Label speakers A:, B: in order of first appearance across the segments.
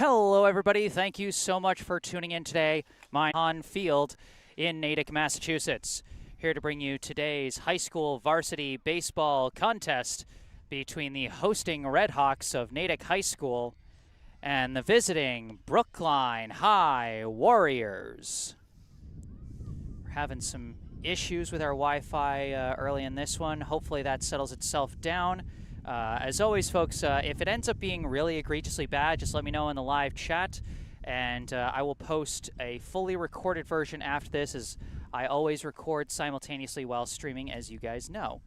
A: Hello, everybody. Thank you so much for tuning in today. I'm on field in Natick, Massachusetts, here to bring you today's high school varsity baseball contest between the hosting Redhawks of Natick High School and the visiting Brookline High Warriors. We're having some issues with our Wi-Fi early in this one. Hopefully that settles itself down. As always, folks, if it ends up being really egregiously bad, just let me know in the live chat, and I will post a fully recorded version after this, as I always record simultaneously while streaming, as you guys know.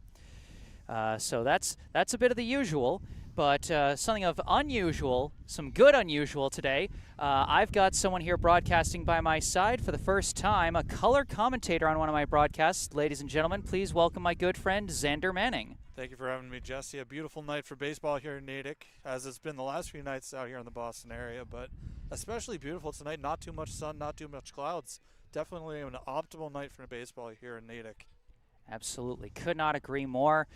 A: So that's a bit of the usual, but something of unusual, some good unusual today. I've got someone here broadcasting by my side for the first time, a color commentator on one of my broadcasts. Ladies and gentlemen, please welcome my good friend, Xander Manning.
B: Thank you for having me, Jesse. A beautiful night for baseball here in Natick, as it's been the last few nights out here in the Boston area, but especially beautiful tonight. Not too much sun, not too much clouds. Definitely an optimal night for baseball here in Natick.
A: Absolutely. Could not agree more.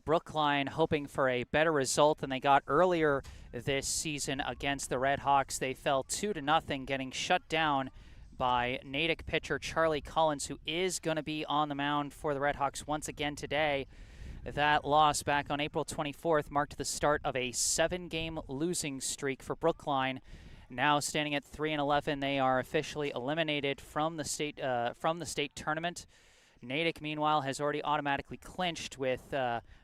A: Brookline hoping for a better result than they got earlier this season against the Redhawks. They fell 2-0, getting shut down by Natick pitcher Charlie Collins, who is going to be on the mound for the Redhawks once again today. That loss back on April 24th marked the start of a 7-game losing streak for Brookline. Now standing at 3-11, they are officially eliminated from the state tournament. Natick, meanwhile, has already automatically clinched with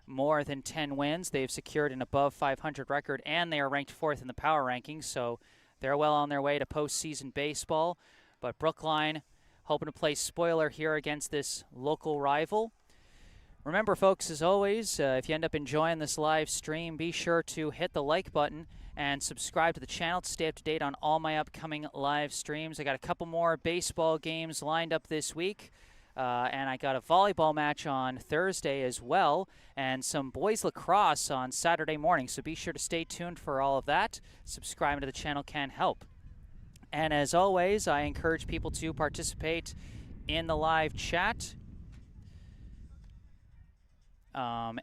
A: more than 10 wins. They've secured an above 500 record, and they are ranked 4th in the power rankings, so they're well on their way to postseason baseball. But Brookline hoping to play spoiler here against this local rival. Remember, folks, as always, if you end up enjoying this live stream, be sure to hit the like button and subscribe to the channel to stay up to date on all my upcoming live streams. I got a couple more baseball games lined up this week, and I got a volleyball match on Thursday as well, and some boys lacrosse on Saturday morning, so be sure to stay tuned for all of that. Subscribing to the channel can help. And as always, I encourage people to participate in the live chat.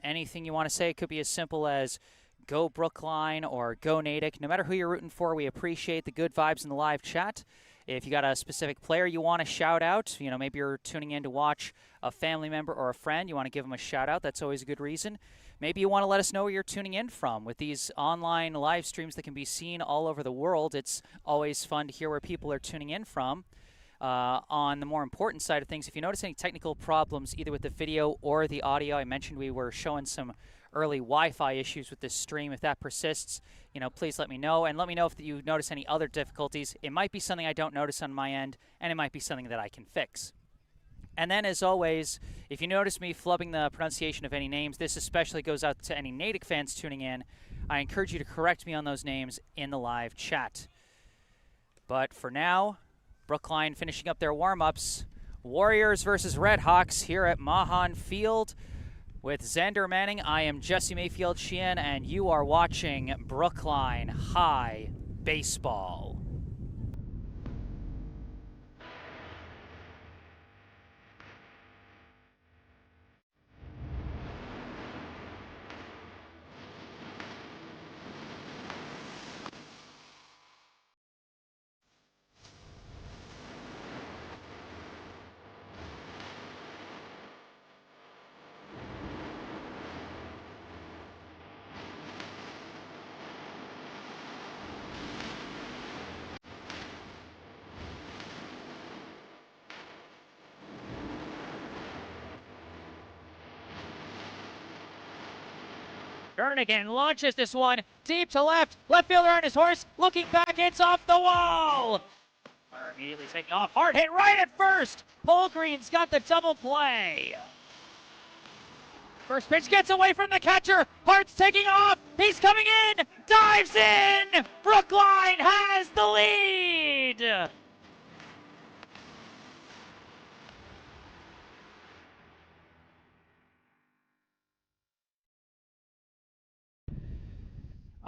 A: Anything you want to say, could be as simple as go Brookline or go Natick. No matter who you're rooting for, we appreciate the good vibes in the live chat. If you got a specific player you want to shout out, you know, maybe you're tuning in to watch a family member or a friend, you want to give them a shout out, that's always a good reason. Maybe you want to let us know where you're tuning in from. With these online live streams that can be seen all over the world, it's always fun to hear where people are tuning in from. On the more important side of things, if you notice any technical problems either with the video or the audio, I mentioned we were showing some early Wi-Fi issues with this stream. If that persists, you know, please let me know, and let me know if you notice any other difficulties. It might be something I don't notice on my end, and it might be something that I can fix. And then, as always, if you notice me flubbing the pronunciation of any names, this especially goes out to any Natick fans tuning in. I encourage you to correct me on those names in the live chat. But for now, Brookline finishing up their warm-ups. Warriors versus Redhawks here at Mahan Field. With Xander Manning, I am Jesse Mayfield-Sheehan, and you are watching Brookline High Baseball. Jernigan launches this one deep to left. Left fielder on his horse, looking back, it's off the wall. Immediately taking off, hard hit right at first. Polgreen's got the double play. First pitch gets away from the catcher. Hart's taking off. He's coming in. Dives in. Brookline has the lead.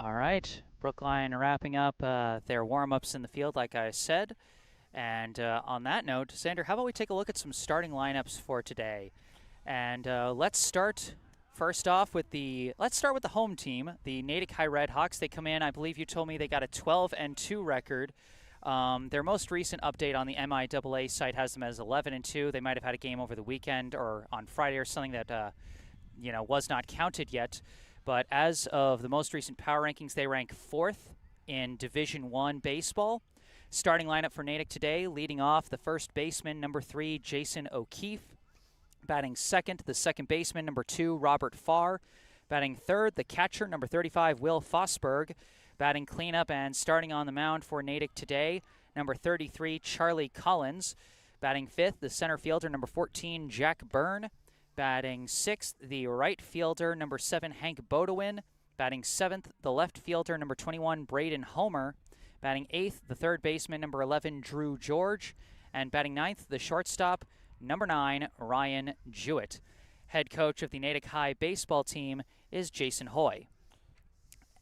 A: All right, Brookline wrapping up their warm-ups in the field, like I said. And on that note, Xander, how about we take a look at some starting lineups for today? And let's start First off, let's start with the home team, the Natick High Redhawks. They come in, I believe you told me they got a 12-2 record. Their most recent update on the MIAA site has them as 11-2. They might have had a game over the weekend or on Friday or something that was not counted yet. But as of the most recent power rankings, they rank 4th in Division I baseball. Starting lineup for Natick today, leading off the first baseman, number 3, Jason O'Keefe. Batting second, the second baseman, number 2, Robert Farr. Batting third, the catcher, number 35, Will Fosberg. Batting cleanup and starting on the mound for Natick today, number 33, Charlie Collins. Batting fifth, the center fielder, number 14, Jack Byrne. Batting sixth, the right fielder, number 7, Hank Bodewin. Batting seventh, the left fielder, number 21, Braden Homer. Batting eighth, the third baseman, number 11, Drew George. And batting ninth, the shortstop, number 9, Ryan Jewett. Head coach of the Natick High baseball team is Jason Hoy.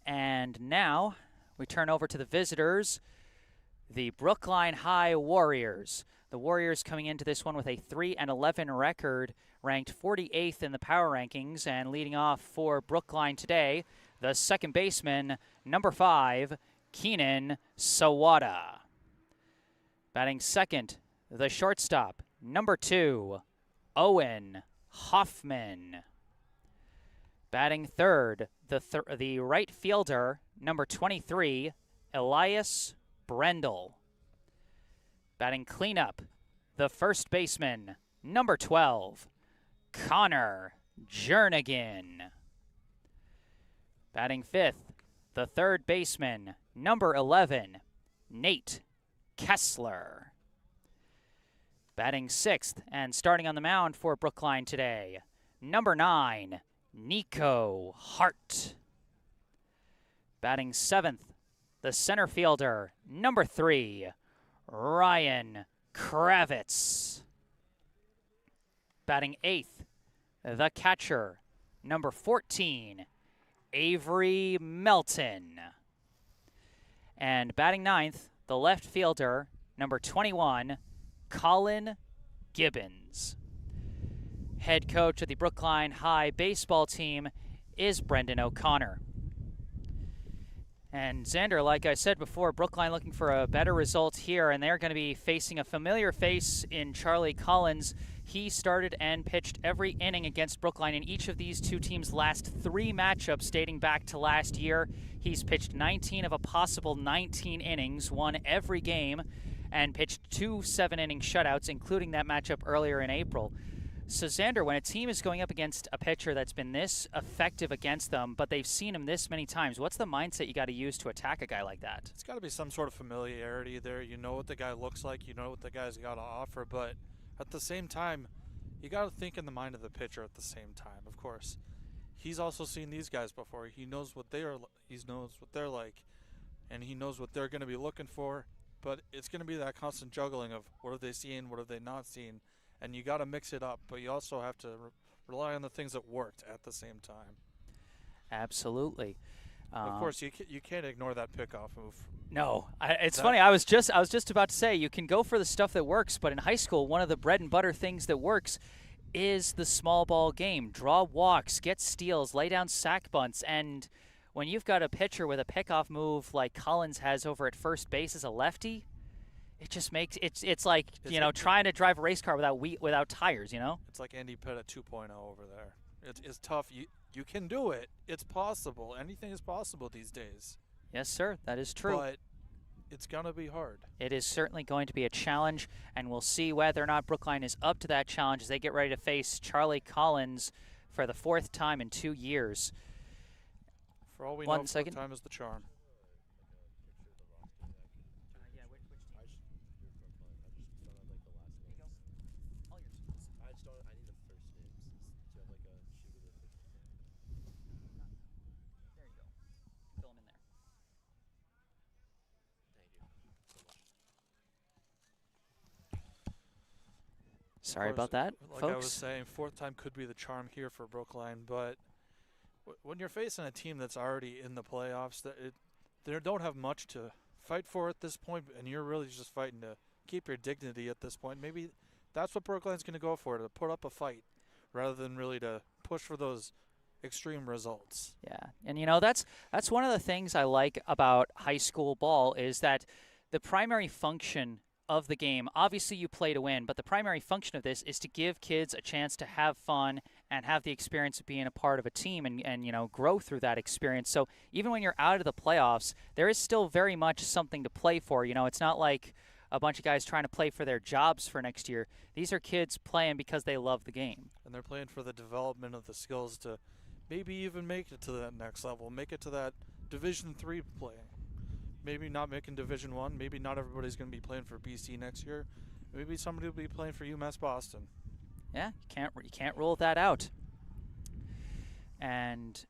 A: And now we turn over to the visitors, the Brookline High Warriors. The Warriors coming into this one with a 3-11 record, ranked 48th in the power rankings, and leading off for Brookline today, the second baseman, number 5, Keenan Sawada. Batting second, the shortstop, number 2, Owen Hoffman. Batting third, the right fielder, number 23, Elias Brendel. Batting cleanup, the first baseman, number 12, Connor Jernigan. Batting fifth, the third baseman, number 11, Nate Kessler. Batting sixth and starting on the mound for Brookline today, number 9, Nico Hart. Batting seventh, the center fielder, number 3, Ryan Kravitz. Batting eighth, the catcher, number 14, Avery Melton. And batting ninth, the left fielder, number 21, Colin Gibbons. Head coach of the Brookline High baseball team is Brendan O'Connor. And Xander, like I said before, Brookline looking for a better result here, and they're going to be facing a familiar face in Charlie Collins. He started and pitched every inning against Brookline in each of these two teams' last 3 matchups dating back to last year. He's pitched 19 of a possible 19 innings, won every game, and pitched 2 7-inning shutouts, including that matchup earlier in April. So, Xander, when a team is going up against a pitcher that's been this effective against them, but they've seen him this many times, what's the mindset you got to use to attack a guy like that?
B: It's got to be some sort of familiarity there. You know what the guy looks like. You know what the guy's got to offer. But at the same time, you got to think in the mind of the pitcher at the same time, of course. He's also seen these guys before. He knows what they are. He knows what they're like, and he knows what they're going to be looking for. But it's going to be that constant juggling of what have they seen, what have they not seen. And you got to mix it up, but you also have to rely on the things that worked at the same time.
A: Absolutely.
B: Of course, you can't ignore that pickoff move.
A: No, it's funny. I was just about to say you can go for the stuff that works, but in high school, one of the bread and butter things that works is the small ball game. Draw walks, get steals, lay down sack bunts, and when you've got a pitcher with a pickoff move like Collins has over at first base as a lefty, it just makes it's like trying to drive a race car without tires.
B: It's like Andy Pettit 2.0 over there. It's tough. You can do it. It's possible. Anything is possible these days.
A: Yes, sir. That is true.
B: But it's gonna be hard.
A: It is certainly going to be a challenge, and we'll see whether or not Brookline is up to that challenge as they get ready to face Charlie Collins for the 4th time in 2 years.
B: For all we know, 4th time is the charm.
A: Sorry about that,
B: like
A: folks.
B: I was saying, 4th time could be the charm here for Brookline, but when you're facing a team that's already in the playoffs, they don't have much to fight for at this point, and you're really just fighting to keep your dignity at this point. Maybe that's what Brookline's going to go for, to put up a fight rather than really to push for those extreme results.
A: Yeah, and that's one of the things I like about high school ball is that the primary function of the game, obviously you play to win, but the primary function of this is to give kids a chance to have fun and have the experience of being a part of a team and grow through that experience. So even when you're out of the playoffs, there is still very much something to play for. It's not like a bunch of guys trying to play for their jobs for next year. These are kids playing because they love the game.
B: And they're playing for the development of the skills to maybe even make it to that next level, make it to that Division III play. Maybe not making Division I. Maybe not everybody's going to be playing for BC next year. Maybe somebody will be playing for UMass Boston.
A: Yeah, you can't rule that out. And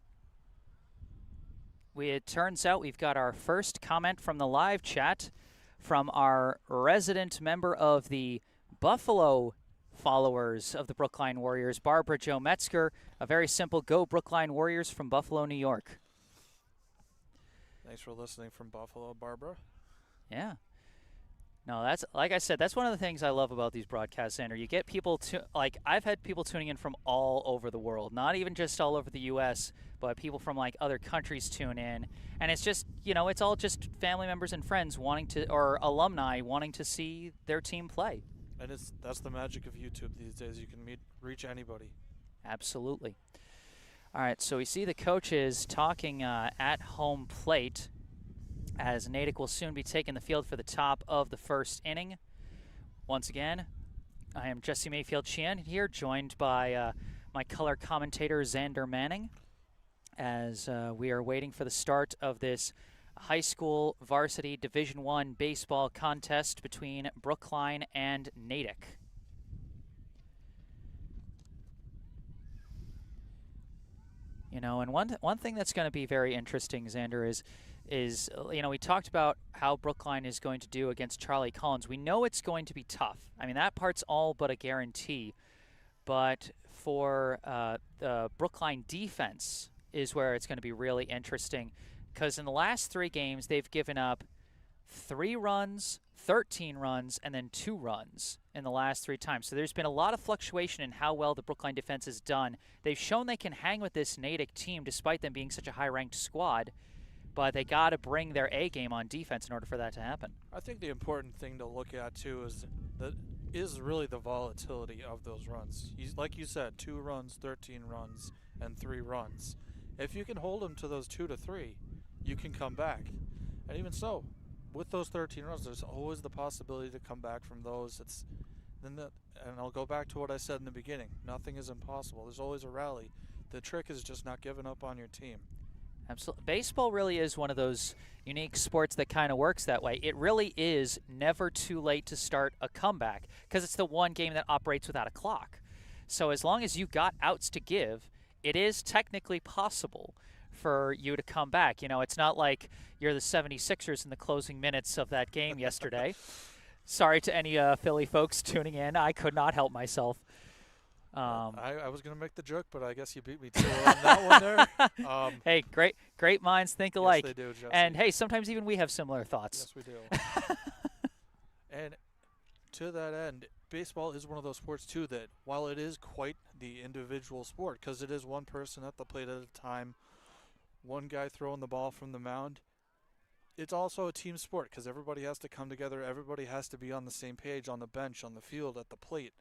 A: it turns out we've got our first comment from the live chat from our resident member of the Buffalo followers of the Brookline Warriors, Barbara Jo Metzger. A very simple go Brookline Warriors from Buffalo, New York.
B: Thanks for listening from Buffalo, Barbara.
A: Yeah. No, that's, like I said, that's one of the things I love about these broadcasts, Andrew. You get people I've had people tuning in from all over the world, not even just all over the U.S., but people from other countries tune in. And it's just, it's all just family members and friends or alumni wanting to see their team play.
B: And that's the magic of YouTube these days. You can reach anybody.
A: Absolutely. All right, so we see the coaches talking at home plate as Natick will soon be taking the field for the top of the first inning. Once again, I am Jesse Mayfield-Sheehan here, joined by my color commentator, Xander Manning, as we are waiting for the start of this high school varsity Division I baseball contest between Brookline and Natick. And one thing that's going to be very interesting, Xander, is we talked about how Brookline is going to do against Charlie Collins. We know it's going to be tough. I mean, that part's all but a guarantee. But for the Brookline defense is where it's going to be really interesting, because in the last 3 games, they've given up 3 runs, 13 runs, and then 2 runs in the last 3 times. So there's been a lot of fluctuation in how well the Brookline defense has done. They've shown they can hang with this Natick team despite them being such a high-ranked squad, but they got to bring their A game on defense in order for that to happen.
B: I think the important thing to look at, too, is really the volatility of those runs. Like you said, 2 runs, 13 runs, and 3 runs. If you can hold them to those 2 to 3, you can come back. And even so, with those 13 runs, there's always the possibility to come back from those. And I'll go back to what I said in the beginning. Nothing is impossible. There's always a rally. The trick is just not giving up on your team.
A: Absolutely. Baseball really is one of those unique sports that kind of works that way. It really is never too late to start a comeback because it's the one game that operates without a clock. So as long as you got outs to give, it is technically possible for you to come back. It's not like you're the 76ers in the closing minutes of that game yesterday. Sorry to any Philly folks tuning in. I could not help myself.
B: I was going to make the joke, but I guess you beat me to on that one there.
A: Hey, great minds think alike.
B: Yes, they do, Jesse.
A: And hey, sometimes even we have similar thoughts.
B: Yes, we do. And to that end, baseball is one of those sports, too, that while it is quite the individual sport, because it is one person at the plate at a time, one guy throwing the ball from the mound, it's also a team sport because everybody has to come together. Everybody has to be on the same page on the bench, on the field, at the plate.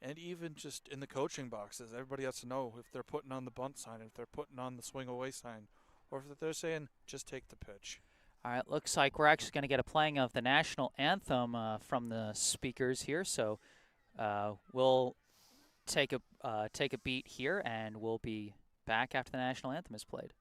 B: And even just in the coaching boxes, everybody has to know if they're putting on the bunt sign, if they're putting on the swing away sign, or if they're saying, just take the pitch.
A: All right, looks like we're actually going to get a playing of the national anthem from the speakers here. So we'll take a beat here, and we'll be back after the national anthem is played.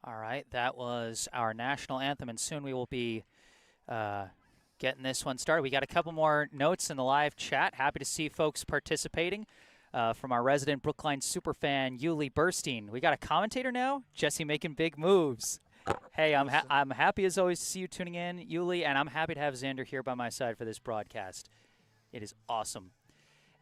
A: All right, that was our national anthem, and soon we will be getting this one started. We got a couple more notes in the live chat. Happy to see folks participating. From our resident Brookline superfan, Yuli Burstein. We got a commentator now? Jesse making big moves. Hey, I'm happy as always to see you tuning in, Yuli, and I'm happy to have Xander here by my side for this broadcast. It is awesome.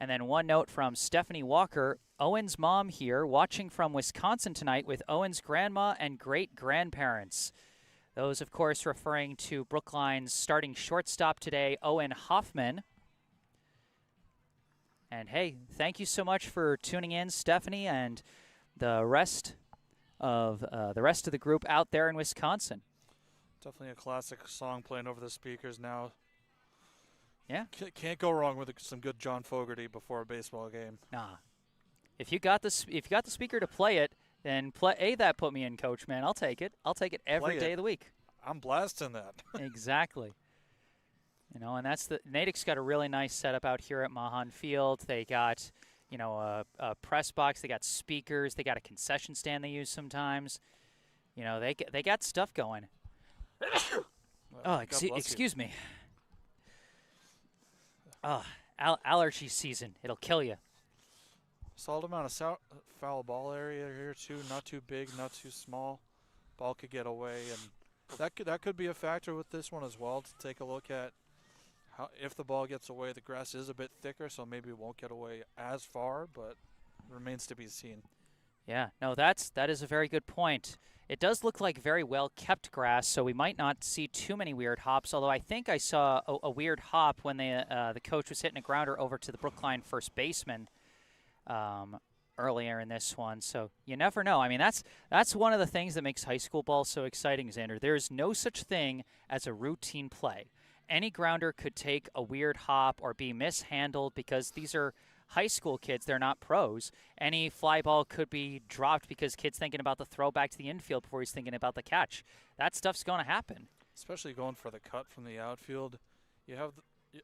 A: And then one note from Stephanie Walker. Owen's mom here, watching from Wisconsin tonight with Owen's grandma and great-grandparents. Those, of course, referring to Brookline's starting shortstop today, Owen Hoffman. And hey, thank you so much for tuning in, Stephanie, and the rest of the group out there in Wisconsin.
B: Definitely a classic song playing over the speakers now.
A: Yeah,
B: can't go wrong with some good John Fogerty before a baseball game.
A: Nah, if you got the speaker to play it, then play that. Put me in, Coach. Man, I'll take it. I'll take it every day of the week.
B: I'm blasting that.
A: Exactly. You know, and that's Natick's got a really nice setup out here at Mahan Field. They got, you know, a press box. They got speakers. They got a concession stand they use sometimes. You know, they got stuff going. Excuse me. Allergy season. It'll kill you.
B: Solid amount of foul ball area here too. Not too big, not too small. Ball could get away, and that could be a factor with this one as well. To take a look at if the ball gets away, the grass is a bit thicker, so maybe it won't get away as far, but remains to be seen.
A: Yeah, no, that is a very good point. It does look like very well-kept grass, so we might not see too many weird hops, although I think I saw a weird hop when the coach was hitting a grounder over to the Brookline first baseman earlier in this one, so you never know. I mean, that's one of the things that makes high school ball so exciting, Xander. There's no such thing as a routine play. Any grounder could take a weird hop or be mishandled because these are high school kids. They're not pros. Any fly ball could be dropped because kid's thinking about the throw back to the infield before he's thinking about the catch. That stuff's going to happen.
B: Especially going for the cut from the outfield. You have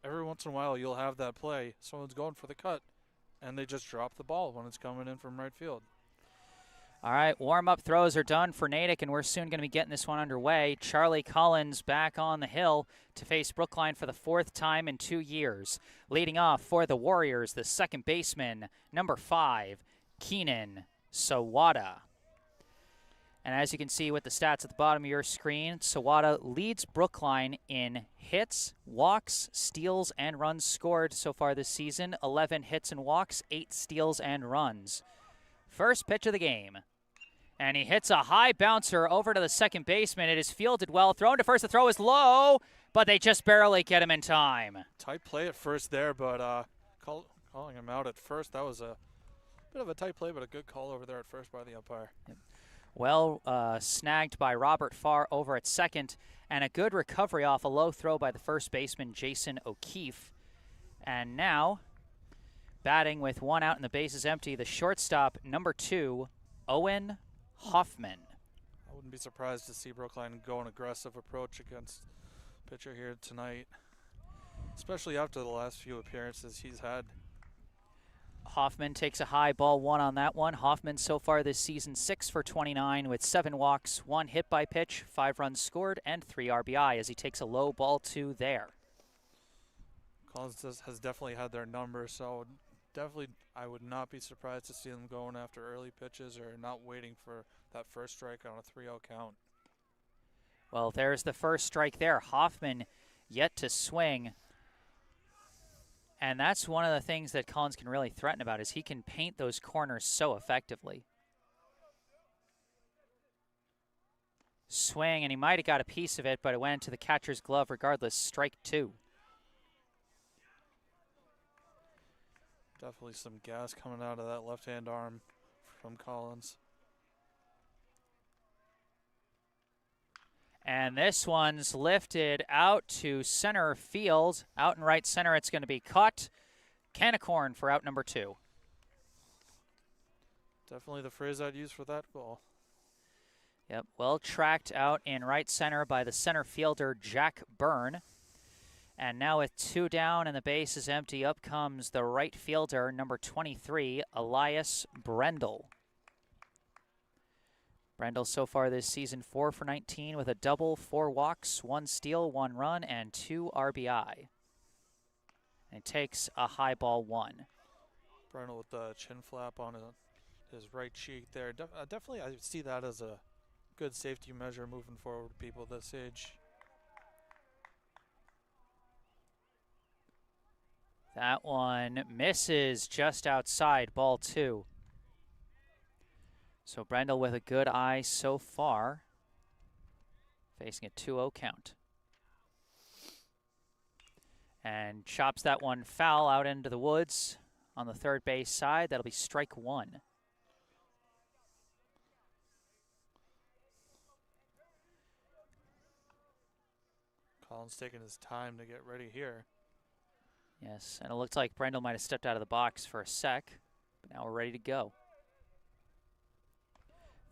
B: every once in a while you'll have that play. Someone's going for the cut, and they just drop the ball when it's coming in from right field.
A: All right, warm-up throws are done for Natick, and we're soon going to be getting this one underway. Charlie Collins back on the hill to face Brookline for the fourth time in 2 years. Leading off for the Warriors, the second baseman, number 5, Keenan Sawada. And as you can see with the stats at the bottom of your screen, Sawada leads Brookline in hits, walks, steals, and runs scored so far this season. 11 hits and walks, 8 steals and runs. First pitch of the game. And he hits a high bouncer over to the second baseman. It is fielded well. Thrown to first. The throw is low, but they just barely get him in time.
B: Tight play at first there, but calling him out at first, that was a bit of a tight play, but a good call over there at first by the umpire.
A: Yep. Well snagged by Robert Farr over at second, and a good recovery off a low throw by the first baseman, Jason O'Keefe. And now, batting with one out and the bases empty, the shortstop, number 2, Owen Hoffman.
B: I wouldn't be surprised to see Brookline go an aggressive approach against pitcher here tonight, especially after the last few appearances he's had.
A: Hoffman takes a high ball one on that one. Hoffman so far this season 6 for 29 with 7 walks, 1 hit by pitch, 5 runs scored, and 3 RBI as he takes a low ball 2 there.
B: Collins has definitely had their number, so definitely I would not be surprised to see them going after early pitches or not waiting for that first strike on a 3-0 count.
A: Well, there's the first strike there. Hoffman yet to swing. And that's one of the things that Collins can really threaten about is he can paint those corners so effectively. Swing, and he might have got a piece of it, but it went into the catcher's glove regardless. Strike 2.
B: Definitely some gas coming out of that left-hand arm from Collins.
A: And this one's lifted out to center field. Out in right center, it's going to be caught. Can of corn for out number 2.
B: Definitely the phrase I'd use for that ball.
A: Yep, well tracked out in right center by the center fielder, Jack Byrne. And now with 2 down and the base is empty, up comes the right fielder, number 23, Elias Brendel. Brendel so far this season 4 for 19 with a double, 4 walks, 1 steal, 1 run, and 2 RBI. And takes a high ball 1.
B: Brendel with the chin flap on his right cheek there. Definitely, I see that as a good safety measure moving forward with people this age.
A: That one misses just outside, ball 2. So Brendel with a good eye so far, facing a 2-0 count. And chops that one foul out into the woods on the third base side. That'll be strike 1.
B: Collins taking his time to get ready here.
A: Yes, and it looked like Brendel might have stepped out of the box for a sec, but now we're ready to go.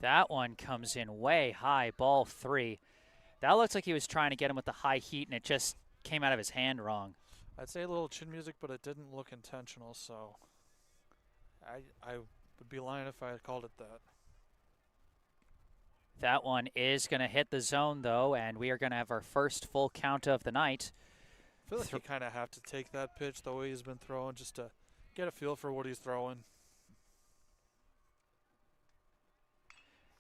A: That one comes in way high, ball 3. That looks like he was trying to get him with the high heat, and it just came out of his hand wrong.
B: I'd say a little chin music, but it didn't look intentional, so I would be lying if I called it that.
A: That one is going to hit the zone, though, and we are going to have our first full count of the night.
B: I feel like you kind of have to take that pitch the way he's been throwing just to get a feel for what he's throwing.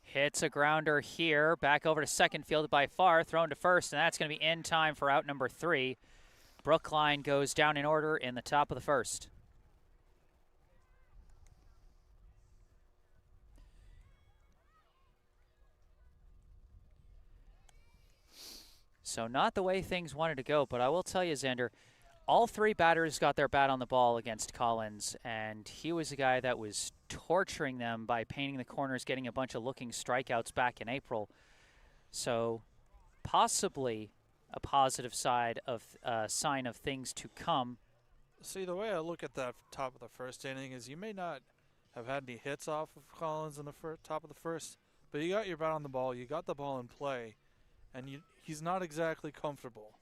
A: Hits a grounder here, back over to second, fielded by Farr, thrown to first, and that's going to be in time for out number 3. Brookline goes down in order in the top of the first. So not the way things wanted to go, but I will tell you, Xander, all 3 batters got their bat on the ball against Collins, and he was a guy that was torturing them by painting the corners, getting a bunch of looking strikeouts back in April. So possibly a positive side of sign of things to come.
B: See, the way I look at that top of the first inning is you may not have had any hits off of Collins in the top of the first, but you got your bat on the ball, you got the ball in play, and he's not exactly comfortable.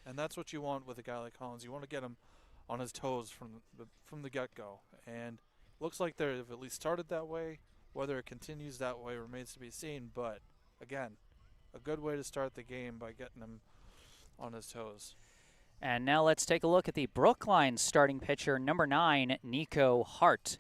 B: And that's what you want with a guy like Collins. You want to get him on his toes from the get-go. And looks like they've at least started that way. Whether it continues that way remains to be seen. But, again, a good way to start the game by getting him on his toes.
A: And now let's take a look at the Brookline starting pitcher, number 9, Nico Hart.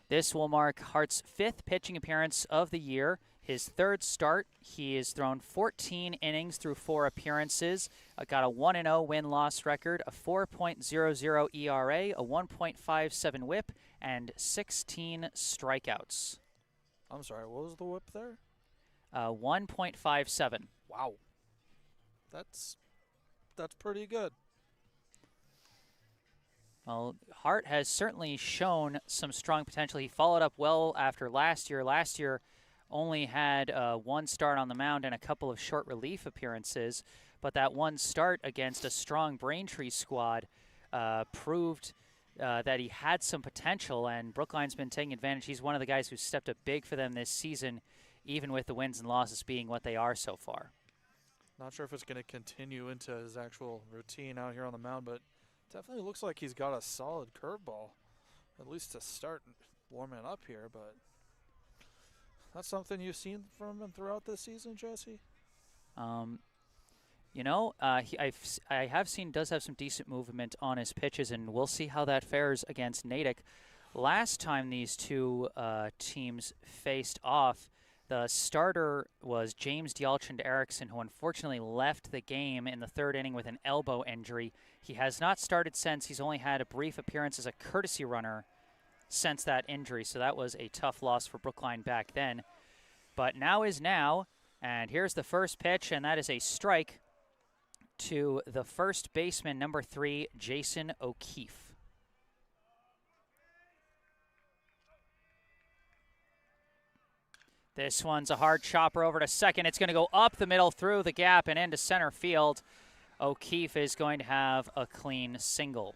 A: This will mark Hart's 5th pitching appearance of the year. His 3rd start, he has thrown 14 innings through 4 appearances, got a 1-0 win-loss record, a 4.00 ERA, a 1.57 whip, and 16 strikeouts.
B: I'm sorry, what was the whip there?
A: 1.57.
B: Wow. That's pretty good.
A: Well, Hart has certainly shown some strong potential. He followed up well after last year. Last year only had 1 start on the mound and a couple of short relief appearances, but that 1 start against a strong Braintree squad proved that he had some potential, and Brookline's been taking advantage. He's one of the guys who stepped up big for them this season, even with the wins and losses being what they are so far.
B: Not sure if it's going to continue into his actual routine out here on the mound, but definitely looks like he's got a solid curveball, at least to start warming up here, but that's something you've seen from him throughout this season, Jesse?
A: You know, I have seen does have some decent movement on his pitches, and we'll see how that fares against Natick. Last time these two teams faced off, the starter was James Dialchand Erickson, who unfortunately left the game in the 3rd inning with an elbow injury. He has not started since. He's only had a brief appearance as a courtesy runner since that injury, so that was a tough loss for Brookline back then. But now is now, and here's the first pitch, and that is a strike to the first baseman, number 3, Jason O'Keefe. This one's a hard chopper over to second. It's going to go up the middle through the gap and into center field. O'Keefe is going to have a clean single.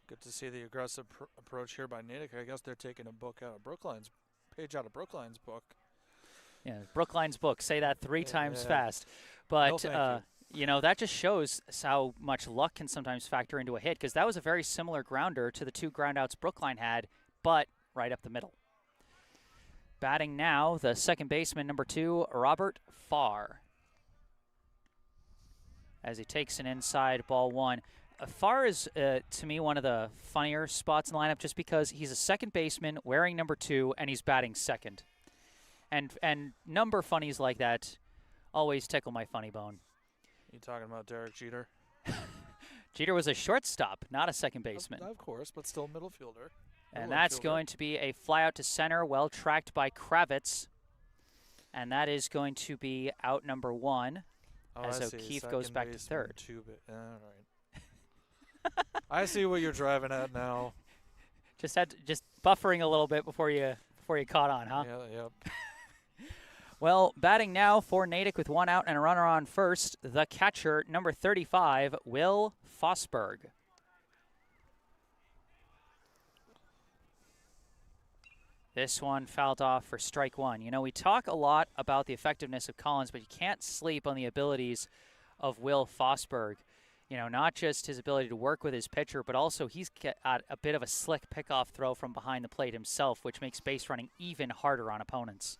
B: Good to see the aggressive approach here by Natick. I guess they're taking a page out of Brookline's book.
A: Yeah, Brookline's book. Say that 3 times fast. But, you know, that just shows how much luck can sometimes factor into a hit, because that was a very similar grounder to the 2 groundouts Brookline had, but right up the middle. Batting now, the second baseman, number 2, Robert Farr. As he takes an inside ball 1. Farr is, to me, one of the funnier spots in the lineup just because he's a second baseman wearing number 2 and he's batting second. And number funnies like that always tickle my funny bone.
B: You talking about Derek Jeter?
A: Jeter was a shortstop, not a second baseman.
B: Of course, but still middle fielder.
A: And that's going to be a fly out to center, well tracked by Kravitz. And that is going to be out number 1 as O'Keefe goes back to third.
B: All right. I see what you're driving at now.
A: Just buffering a little bit before you caught on, huh?
B: Yeah, yep.
A: Well, batting now for Natick with 1 out and a runner on first, the catcher, number 35, Will Fosberg. This one fouled off for strike 1. You know, we talk a lot about the effectiveness of Collins, but you can't sleep on the abilities of Will Fosberg. You know, not just his ability to work with his pitcher, but also he's got a bit of a slick pickoff throw from behind the plate himself, which makes base running even harder on opponents.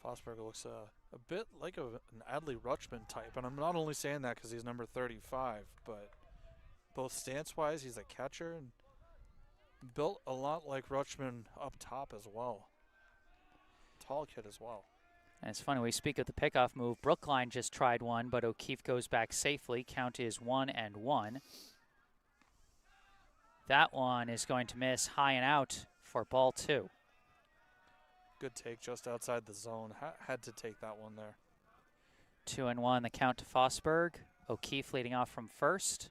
B: Fosberg looks a bit like an Adley Rutschman type, and I'm not only saying that because he's number 35, but both stance-wise, he's a catcher and built a lot like Rutschman up top as well. Tall kid as well.
A: And it's funny, we speak of the pickoff move. Brookline just tried one, but O'Keefe goes back safely. Count is 1-1. That one is going to miss high and out for ball 2.
B: Good take just outside the zone. Had to take that one there.
A: 2-1, the count to Fosberg. O'Keefe leading off from first.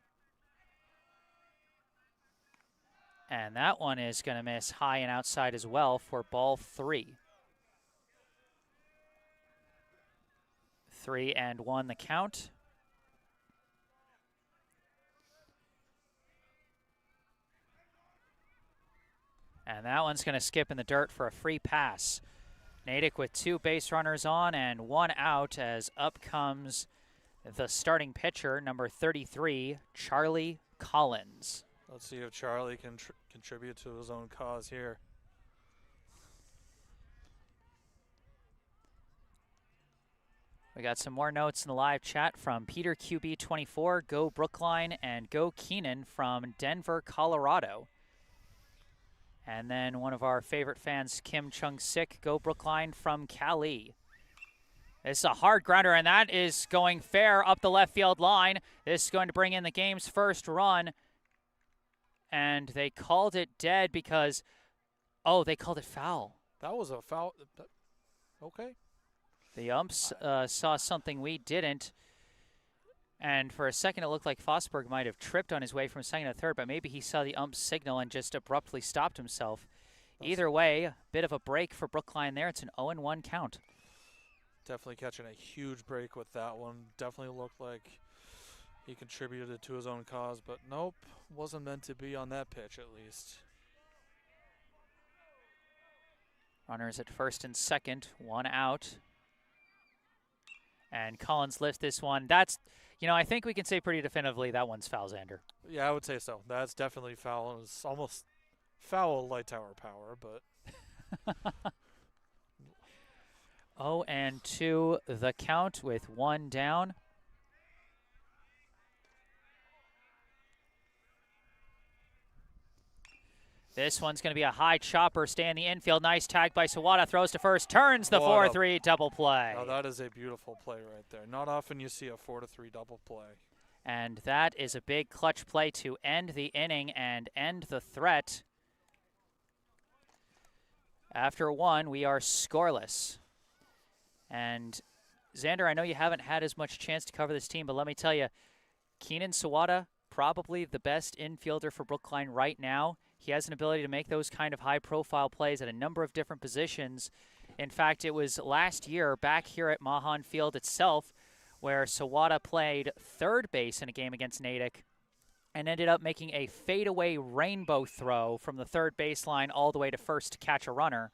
A: And that one is going to miss high and outside as well for ball 3. 3-1 the count. And that one's going to skip in the dirt for a free pass. Natick with 2 base runners on and 1 out as up comes the starting pitcher, number 33, Charlie Collins.
B: Let's see if Charlie can contribute to his own cause here.
A: We got some more notes in the live chat from Peter QB24, Go Brookline, and Go Keenan from Denver, Colorado. And then one of our favorite fans, Kim Chung-sik, Go Brookline from Cali. This is a hard grounder, and that is going fair up the left field line. This is going to bring in the game's first run. And they called it dead because, oh, they called it foul.
B: That was a foul. Okay.
A: The umps saw something we didn't. And for a second, it looked like Fosberg might have tripped on his way from second to third, but maybe he saw the ump's signal and just abruptly stopped himself. Either way, a bit of a break for Brookline there. It's an 0-1 count.
B: Definitely catching a huge break with that one. Definitely looked like he contributed to his own cause, but nope, wasn't meant to be on that pitch at least.
A: Runners at first and second, 1 out. And Collins lifts this one. That's, you know, I think we can say pretty definitively that one's foul, Xander.
B: Yeah, I would say so. That's definitely foul. It was almost foul light tower power, but
A: 0-2 the count with 1 down. This one's going to be a high chopper, stay in the infield. Nice tag by Sawada, throws to first, turns the 4-3 double play.
B: Oh, that is a beautiful play right there. Not often you see a 4-3 double play.
A: And that is a big clutch play to end the inning and end the threat. After 1, we are scoreless. And Xander, I know you haven't had as much chance to cover this team, but let me tell you, Keenan Sawada, probably the best infielder for Brookline right now. He has an ability to make those kind of high-profile plays at a number of different positions. In fact, it was last year back here at Mahan Field itself where Sawada played third base in a game against Natick and ended up making a fadeaway rainbow throw from the third baseline all the way to first to catch a runner.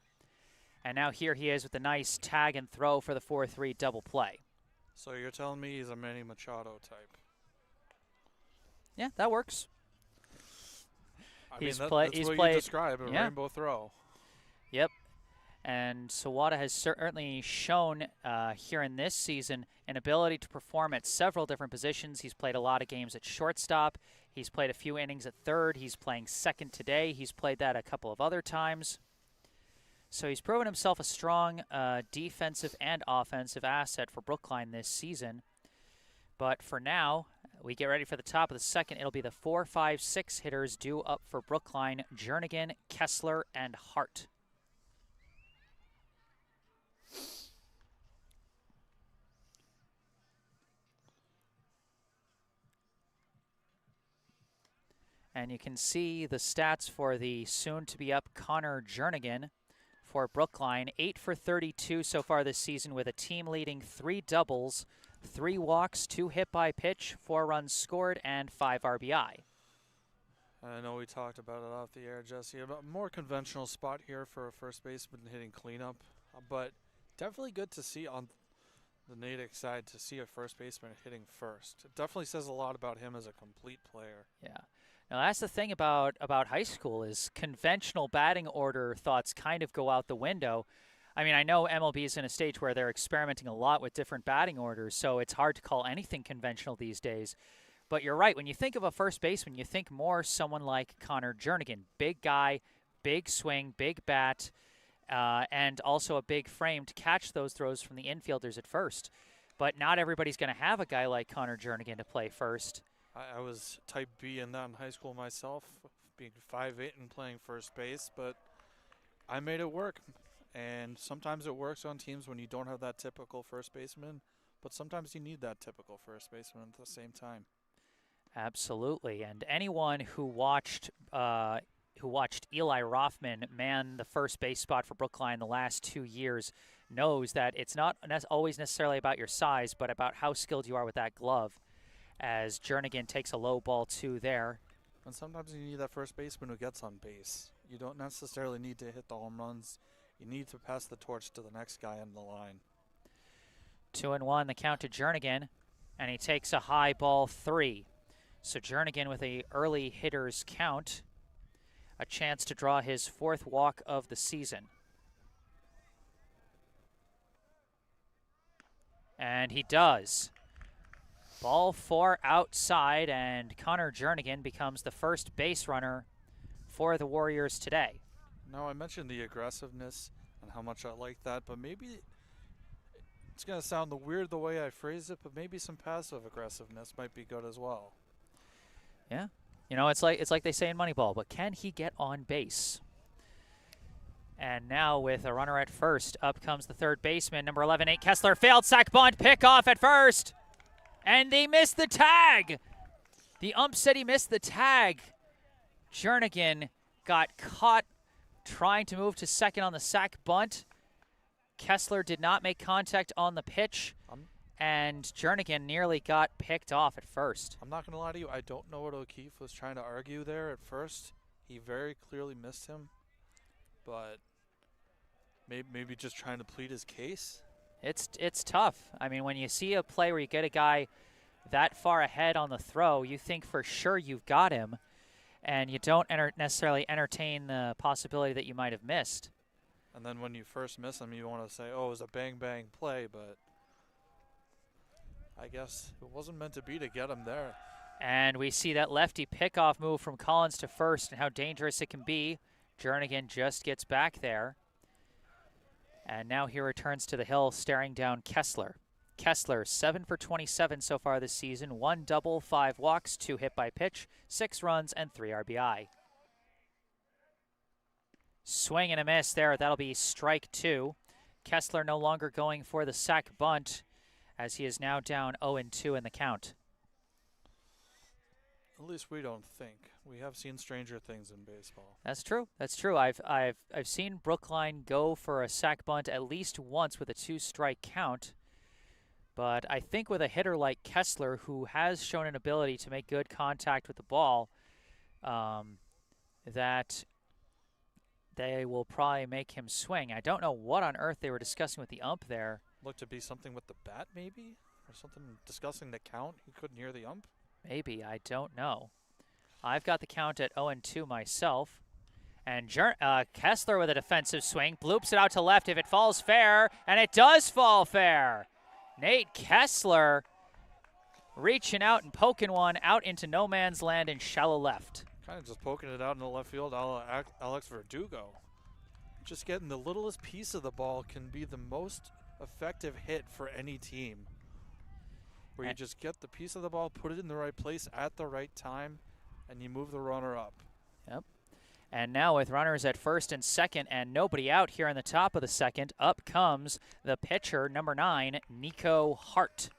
A: And now here he is with a nice tag and throw for the 4-3 double play.
B: So you're telling me he's a Manny Machado type?
A: Yeah, that works.
B: That's what you describe, a
A: yeah.
B: rainbow throw.
A: Yep. And Sawada has certainly shown here in this season an ability to perform at several different positions. He's played a lot of games at shortstop. He's played a few innings at third. He's playing second today. He's played that a couple of other times. So he's proven himself a strong defensive and offensive asset for Brookline this season. But for now, we get ready for the top of the second. It'll be the 4, 5, 6 hitters due up for Brookline: Jernigan, Kessler, and Hart. And you can see the stats for the soon-to-be-up Connor Jernigan for Brookline. 8 for 32 so far this season with a team-leading 3 doubles, 3 walks, 2 hit by pitch, 4 runs scored, and 5 RBI.
B: I know we talked about it off the air, Jesse. A more conventional spot here for a first baseman hitting cleanup, but definitely good to see on the Natick side to see a first baseman hitting first. It definitely says a lot about him as a complete player.
A: Yeah. Now that's the thing about high school is conventional batting order thoughts kind of go out the window. I mean, I know MLB is in a stage where they're experimenting a lot with different batting orders, so it's hard to call anything conventional these days. But you're right. When you think of a first baseman, you think more someone like Connor Jernigan. Big guy, big swing, big bat, and also a big frame to catch those throws from the infielders at first. But not everybody's going to have a guy like Connor Jernigan to play first.
B: I was type B in that in high school myself, being 5'8" and playing first base, but I made it work. And sometimes it works on teams when you don't have that typical first baseman, but sometimes you need that typical first baseman at the same time.
A: Absolutely. And anyone who watched Eli Rothman man the first base spot for Brookline the last 2 years knows that it's not always necessarily about your size, but about how skilled you are with that glove. As Jernigan takes a low ball 2 there.
B: And sometimes you need that first baseman who gets on base. You don't necessarily need to hit the home runs. You need to pass the torch to the next guy on the line.
A: 2-1 the count to Jernigan, and he takes a high ball 3. So Jernigan with a early hitter's count, a chance to draw his 4th walk of the season. And he does. Ball 4 outside, and Connor Jernigan becomes the first base runner for the Warriors today.
B: Now, I mentioned the aggressiveness and how much I like that, but maybe it's going to sound weird the way I phrase it, but maybe some passive aggressiveness might be good as well.
A: Yeah. You know, it's like they say in Moneyball, but can he get on base? And now with a runner at first, up comes the third baseman, number 11, Nate Kessler. Failed sac bunt, pick off at first. And they missed the tag. The ump said he missed the tag. Jernigan got caught trying to move to second on the sac bunt. Kessler did not make contact on the pitch. And Jernigan nearly got picked off at first.
B: I'm not going to lie to you. I don't know what O'Keefe was trying to argue there at first. He very clearly missed him. But maybe just trying to plead his case.
A: It's tough. I mean, when you see a play where you get a guy that far ahead on the throw, you think for sure you've got him, and you don't necessarily entertain the possibility that you might have missed.
B: And then when you first miss him, you want to say, oh, it was a bang-bang play, but I guess it wasn't meant to be to get him there.
A: And we see that lefty pickoff move from Collins to first and how dangerous it can be. Jernigan just gets back there. And now he returns to the hill, staring down Kessler. Kessler, 7 for 27 so far this season. 1 double, 5 walks, 2 hit by pitch, 6 runs, and 3 RBI. Swing and a miss there. That'll be strike 2. Kessler no longer going for the sac bunt, as he is now down 0-2 in the count.
B: At least we don't think. We have seen stranger things in baseball.
A: That's true. That's true. I've seen Brookline go for a sac bunt at least once with a 2-strike count. But I think with a hitter like Kessler, who has shown an ability to make good contact with the ball, that they will probably make him swing. I don't know what on earth they were discussing with the ump there.
B: Looked to be something with the bat, maybe? Or something discussing the count? He couldn't hear the ump?
A: Maybe. I don't know. I've got the count at 0-2 myself. And Kessler with a defensive swing, bloops it out to left if it falls fair, and it does fall fair. Nate Kessler reaching out and poking one out into no man's land in shallow left.
B: Kind of just poking it out in the left field, Alex Verdugo. Just getting the littlest piece of the ball can be the most effective hit for any team. Where you just get the piece of the ball, put it in the right place at the right time, and you move the runner up.
A: Yep. And now with runners at first and second and nobody out here in the top of the second, up comes the pitcher, number 9, Nico Hart.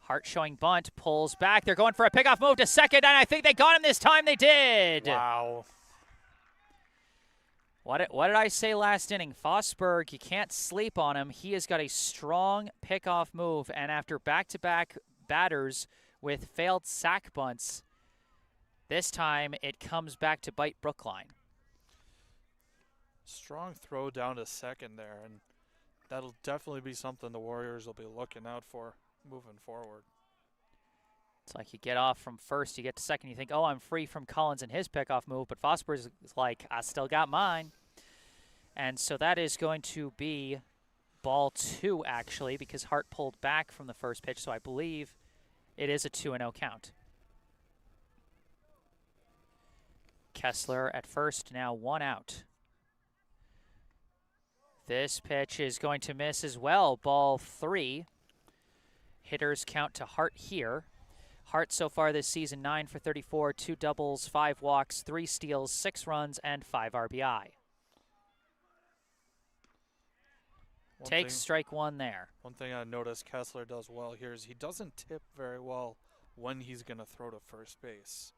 A: Hart showing bunt, pulls back. They're going for a pickoff move to second, and I think they got him this time. They did.
B: Wow.
A: What did I say last inning? Fosberg, you can't sleep on him. He has got a strong pickoff move, and after back-to-back batters with failed sack bunts, this time it comes back to bite Brookline.
B: Strong throw down to second there, and that'll definitely be something the Warriors will be looking out for moving forward.
A: It's like you get off from first, you get to second, you think, oh, I'm free from Collins and his pickoff move, but Fosberg is like, I still got mine. And so that is going to be ball 2, actually, because Hart pulled back from the first pitch, so I believe it is a 2-0 count. Kessler at first, now 1 out. This pitch is going to miss as well, ball 3. Hitters count to Hart here. Hart so far this season, 9 for 34, 2 doubles, 5 walks, 3 steals, 6 runs, and 5 RBI. Takes strike 1 there.
B: One thing I noticed Kessler does well here is he doesn't tip very well when he's going to throw to first base.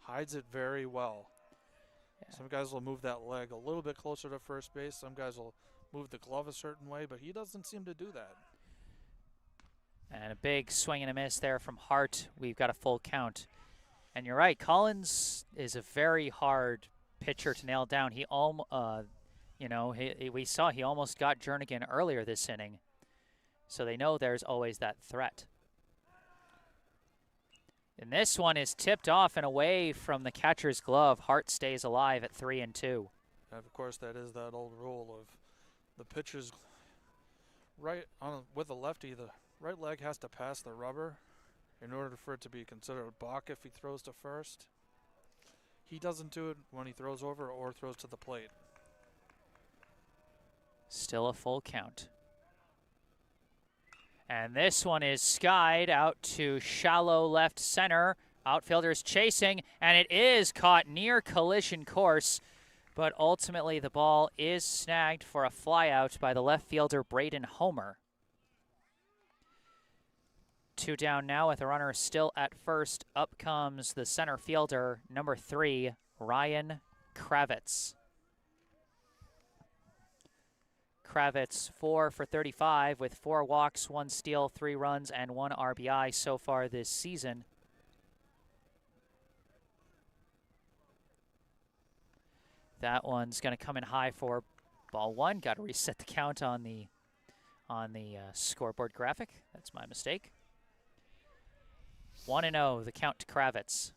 B: Hides it very well. Yeah. Some guys will move that leg a little bit closer to first base. Some guys will move the glove a certain way, but he doesn't seem to do that.
A: And a big swing and a miss there from Hart. We've got a full count. And you're right, Collins is a very hard pitcher to nail down. He we saw he almost got Jernigan earlier this inning. So they know there's always that threat. And this one is tipped off and away from the catcher's glove. Hart stays alive at 3-2.
B: And of course, that is that old rule of the pitcher's right on with a lefty. The right leg has to pass the rubber in order for it to be considered a balk if he throws to first. He doesn't do it when he throws over or throws to the plate.
A: Still a full count. And this one is skied out to shallow left center. Outfielders chasing, and it is caught near collision course, but ultimately the ball is snagged for a flyout by the left fielder Braden Homer. 2 down now with a runner still at first. Up comes the center fielder, number 3, Ryan Kravitz. Kravitz 4 for 35 with 4 walks, 1 steal, 3 runs, and 1 RBI so far this season. That one's going to come in high for ball 1. Got to reset the count on the scoreboard graphic. That's my mistake. 1-0, the count to Kravitz.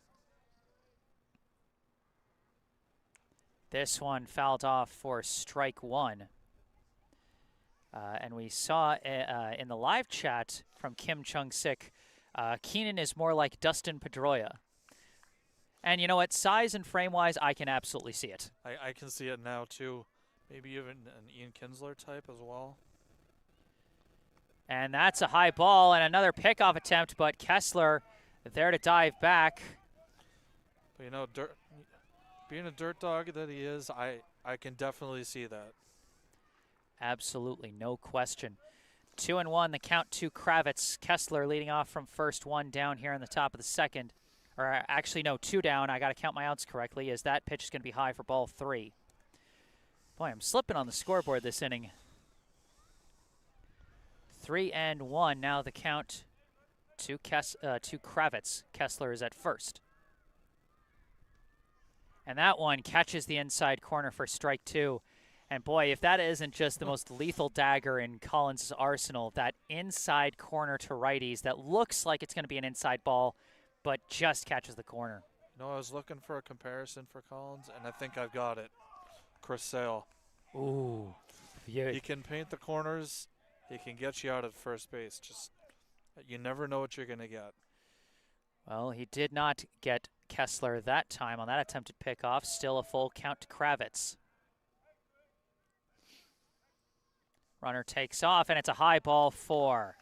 A: This one fouled off for strike 1. And we saw in the live chat from Kim Chung-sik, Keenan is more like Dustin Pedroia. And you know what? Size and frame-wise, I can absolutely see it.
B: I can see it now, too. Maybe even an Ian Kinsler type as well.
A: And that's a high ball and another pickoff attempt, but Kessler there to dive back.
B: But, you know, being a dirt dog that he is, I can definitely see that.
A: Absolutely, no question. 2-1, the count to Kravitz. Kessler leading off from first, 1 down here in the top of the second. Or actually, no, 2 down. I got to count my outs correctly, as that pitch is going to be high for ball 3. Boy, I'm slipping on the scoreboard this inning. 3-1, now the count to Kravitz. Kessler is at first. And that one catches the inside corner for strike 2. And boy, if that isn't just the most lethal dagger in Collins' arsenal, that inside corner to righties that looks like it's going to be an inside ball, but just catches the corner.
B: No, I was looking for a comparison for Collins, and I think I've got it. Chris Sale.
A: Ooh. Yeah.
B: He can paint the corners. He can get you out at first base. Just you never know what you're going to get.
A: Well, he did not get Kessler that time on that attempted pickoff. Still a full count to Kravitz. Runner takes off, and it's a high ball 4.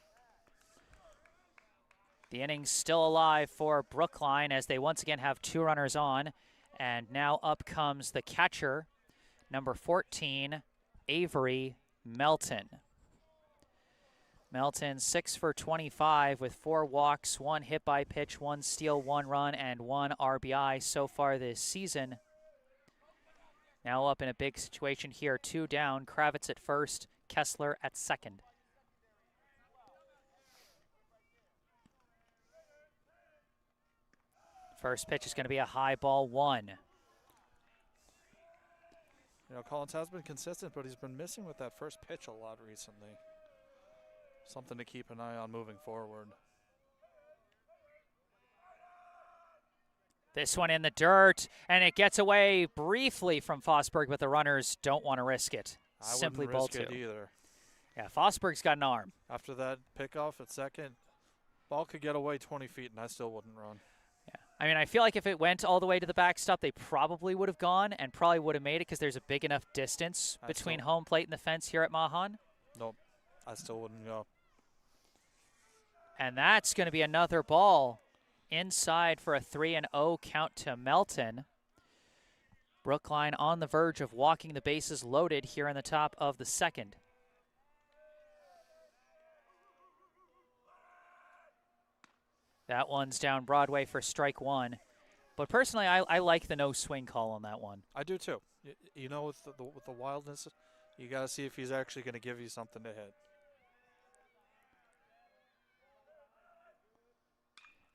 A: The inning's still alive for Brookline as they once again have 2 runners on. And now up comes the catcher, number 14, Avery Melton. Melton 6 for 25 with 4 walks, 1 hit by pitch, 1 steal, 1 run, and 1 RBI so far this season. Now up in a big situation here, 2 down. Kravitz at first, Kessler at second. First pitch is going to be a high ball 1.
B: You know, Collins has been consistent, but he's been missing with that first pitch a lot recently. Something to keep an eye on moving forward.
A: This one in the dirt, and it gets away briefly from Fosberg, but the runners don't want to risk it. Simply ball 2.
B: I wouldn't risk it either.
A: Yeah, Fosberg's got an arm.
B: After that pickoff at second, ball could get away 20 feet, and I still wouldn't run.
A: Yeah, I mean, I feel like if it went all the way to the backstop, they probably would have gone and probably would have made it because there's a big enough distance between home plate and the fence here at Mahan.
B: Nope, I still wouldn't go.
A: And that's going to be another ball inside for a 3-0 count to Melton. Brookline on the verge of walking the bases loaded here in the top of the second. That one's down Broadway for strike 1. But personally, I like the no swing call on that one.
B: I do too. You know, with the wildness, you got to see if he's actually going to give you something to hit.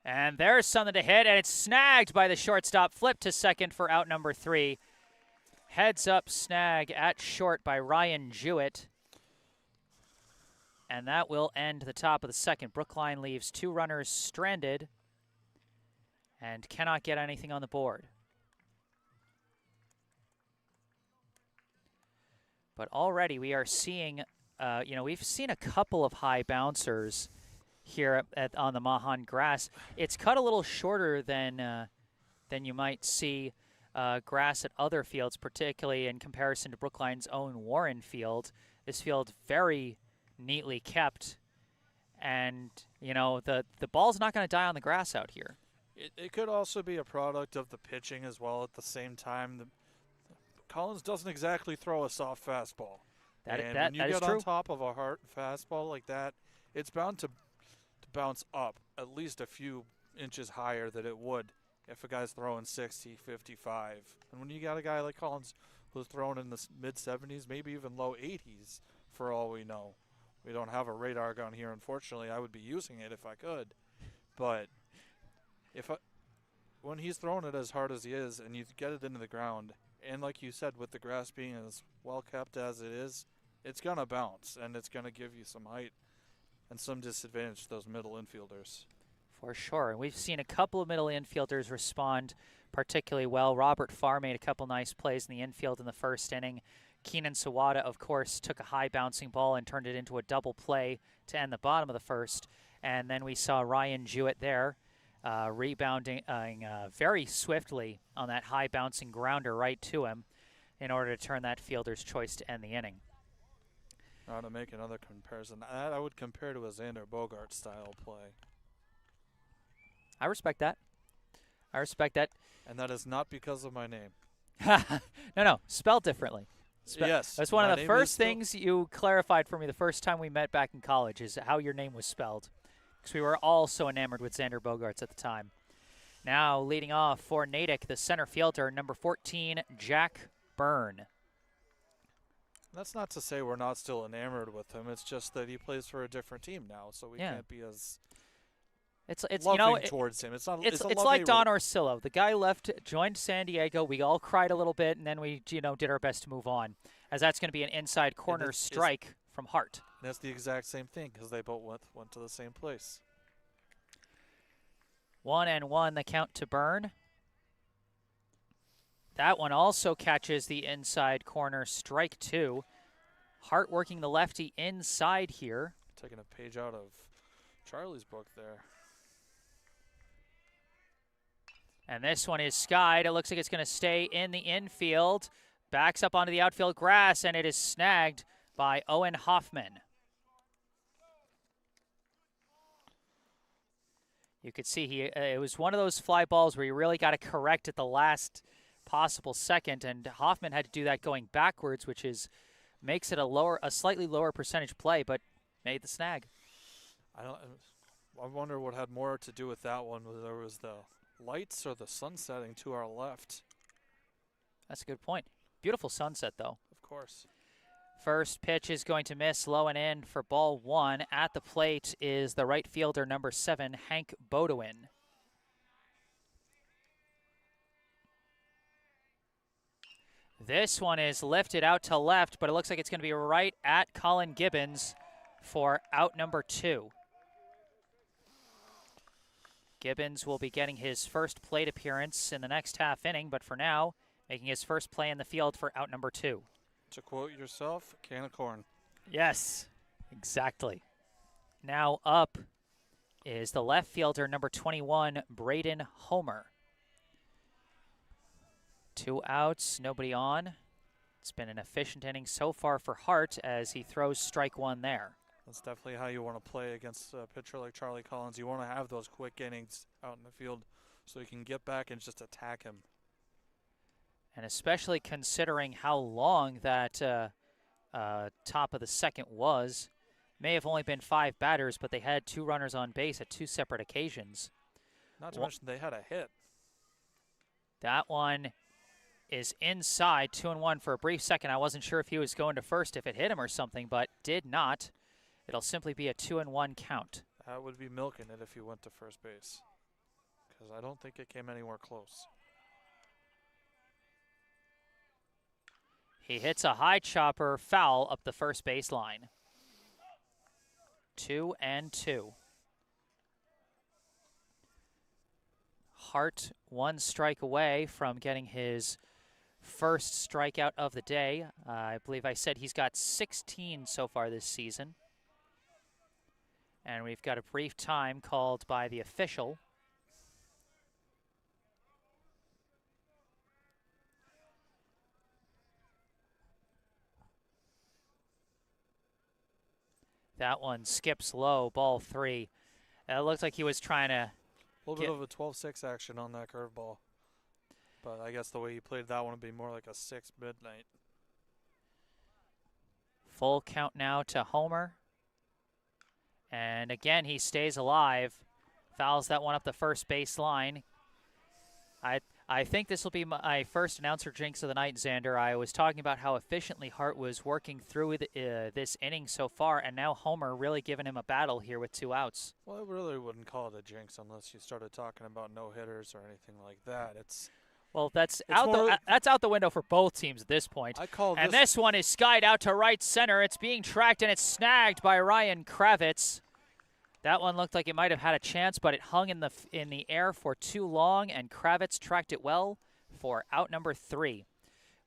A: And there's something to hit, and it's snagged by the shortstop. Flip to second for out number 3. Heads up snag at short by Ryan Jewett. And that will end the top of the second. Brookline leaves 2 runners stranded and cannot get anything on the board. But already we are seeing, we've seen a couple of high bouncers here on the Mahan grass. It's cut a little shorter than you might see grass at other fields, particularly in comparison to Brookline's own Warren Field. This field very neatly kept, and the ball's not going to die on the grass out here.
B: It could also be a product of the pitching as well. At the same time, Collins doesn't exactly throw a soft fastball. When you get on top of a hard fastball like that, it's bound to bounce up at least a few inches higher than it would if a guy's throwing 60, 55. And when you got a guy like Collins who's throwing in the mid-70s, maybe even low 80s for all we know. We don't have a radar gun here, unfortunately. I would be using it if I could. But when he's throwing it as hard as he is and you get it into the ground, and like you said, with the grass being as well kept as it is, it's going to bounce, and it's going to give you some height and some disadvantage to those middle infielders.
A: For sure. And we've seen a couple of middle infielders respond particularly well. Robert Farr made a couple nice plays in the infield in the first inning. Keenan Sawada, of course, took a high bouncing ball and turned it into a double play to end the bottom of the first. And then we saw Ryan Jewett there rebounding very swiftly on that high bouncing grounder right to him in order to turn that fielder's choice to end the inning.
B: To make another comparison, that I would compare to a Xander Bogart style play.
A: I respect that.
B: And that is not because of my name.
A: No, spelled differently.
B: Yes.
A: That's one of the first things you clarified for me the first time we met back in college is how your name was spelled. Because we were all so enamored with Xander Bogaerts at the time. Now leading off for Natick, the center fielder, number 14, Jack Byrne.
B: That's not to say we're not still enamored with him. It's just that he plays for a different team now, so we can't be as
A: it's
B: loving towards him. It's
A: like Don Orsillo. The guy left, joined San Diego. We all cried a little bit, and then we did our best to move on, as that's going to be an inside corner strike from Hart.
B: That's the exact same thing because they both went to the same place.
A: 1-1 the count to Byrne. That one also catches the inside corner, strike 2. Hart working the lefty inside here.
B: Taking a page out of Charlie's book there.
A: And this one is skied. It looks like it's going to stay in the infield. Backs up onto the outfield grass, and it is snagged by Owen Hoffman. You could see it was one of those fly balls where you really got to correct at the last possible second, and Hoffman had to do that going backwards, which makes it a slightly lower percentage play, but made the snag.
B: I wonder what had more to do with that one, whether it was the lights or the sun setting to our left.
A: That's a good point. Beautiful sunset, though.
B: Of course.
A: First pitch is going to miss low and in for ball 1. At the plate is the right fielder, number 7, Hank Bodewin. This one is lifted out to left, but it looks like it's going to be right at Colin Gibbons for out number 2. Gibbons will be getting his first plate appearance in the next half inning, but for now, making his first play in the field for out number 2.
B: To quote yourself, a can of corn.
A: Yes, exactly. Now up is the left fielder, number 21, Braden Homer. 2 outs, nobody on. It's been an efficient inning so far for Hart as he throws strike 1 there.
B: That's definitely how you want to play against a pitcher like Charlie Collins. You want to have those quick innings out in the field so you can get back and just attack him.
A: And especially considering how long that top of the second was. May have only been 5 batters, but they had 2 runners on base at 2 separate occasions.
B: Not to mention they had a hit.
A: That one is inside, 2-1 for a brief second. I wasn't sure if he was going to first, if it hit him or something, but did not. It'll simply be a 2-1 count.
B: That would be milking it if you went to first base, because I don't think it came anywhere close.
A: He hits a high chopper foul up the first baseline. 2-2. Hart 1 strike away from getting his first strikeout of the day. I believe I said he's got 16 so far this season. And we've got a brief time called by the official. That one skips low, ball 3. It looked like he was trying to
B: A little bit of a 12-6 action on that curveball. But I guess the way he played that one would be more like a 6 midnight.
A: Full count now to Homer. And again, he stays alive. Fouls that one up the first base line. I think this will be my first announcer jinx of the night, Xander. I was talking about how efficiently Hart was working through this inning so far, and now Homer really giving him a battle here with 2 outs.
B: Well, I really wouldn't call it a jinx unless you started talking about no-hitters or anything like that.
A: That's out the window for both teams at this point. And this one is skied out to right center. It's being tracked, and it's snagged by Ryan Kravitz. That one looked like it might have had a chance, but it hung in the air for too long, and Kravitz tracked it well for out number 3.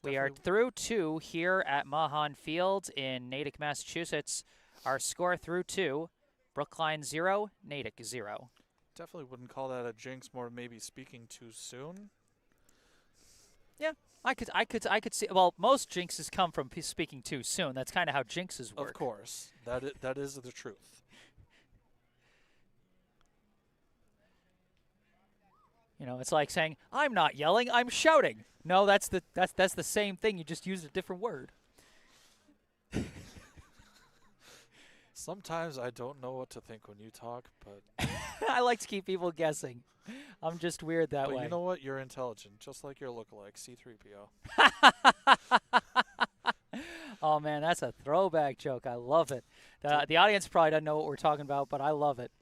A: We are through 2 here at Mahan Field in Natick, Massachusetts. Our score through 2, Brookline 0, Natick 0.
B: Definitely wouldn't call that a jinx, more maybe speaking too soon.
A: Yeah, I could see. Well, most jinxes come from speaking too soon. That's kind of how jinxes work.
B: Of course, that is the truth.
A: You know, it's like saying, "I'm not yelling, I'm shouting." No, that's the same thing. You just used a different word.
B: Sometimes I don't know what to think when you talk, but
A: I like to keep people guessing. I'm just weird that way.
B: But you know what? You're intelligent, just like your lookalike, C-3PO.
A: Oh, man, that's a throwback joke. I love it. The audience probably doesn't know what we're talking about, but I love it.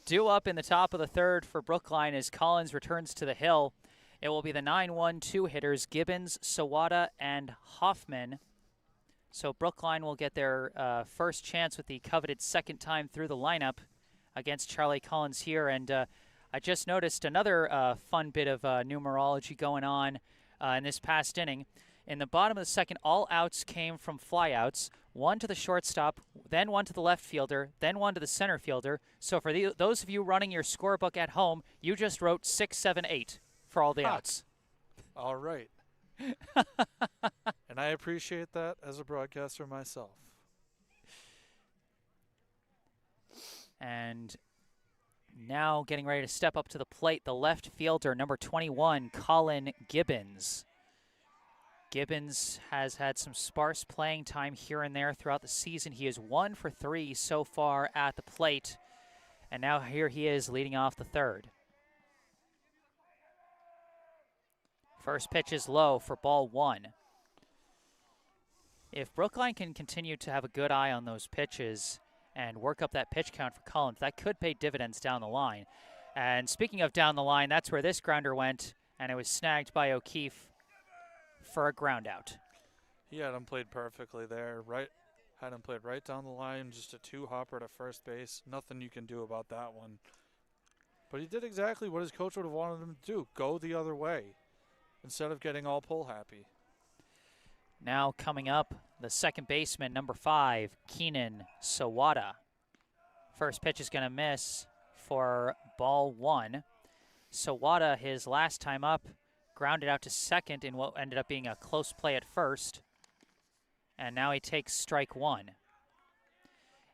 A: Due up in the top of the third for Brookline as Collins returns to the hill. It will be the 9-1-2 hitters, Gibbons, Sawada, and Hoffman. So Brookline will get their first chance with the coveted second time through the lineup against Charlie Collins here. And I just noticed another fun bit of numerology going on. in this past inning. In the bottom of the second, all outs came from flyouts. One to the shortstop, then one to the left fielder, then one to the center fielder. So for those of you running your scorebook at home, you just wrote 6, 7, 8 for all the outs.
B: All right. And I appreciate that as a broadcaster myself.
A: And now getting ready to step up to the plate, the left fielder, number 21, Colin Gibbons. Gibbons has had some sparse playing time here and there throughout the season. He is 1 for 3 so far at the plate. And now here he is leading off the third. First pitch is low for ball 1. If Brookline can continue to have a good eye on those pitches and work up that pitch count for Collins, that could pay dividends down the line. And speaking of down the line, that's where this grounder went, and it was snagged by O'Keefe for a ground out.
B: He had him played perfectly there. Had him played right down the line, just a 2-hopper to first base. Nothing you can do about that one. But he did exactly what his coach would have wanted him to do, go the other way, instead of getting all pull happy.
A: Now coming up, the second baseman, number 5, Keenan Sawada. First pitch is going to miss for ball 1. Sawada, his last time up, grounded out to second in what ended up being a close play at first. And now he takes strike 1.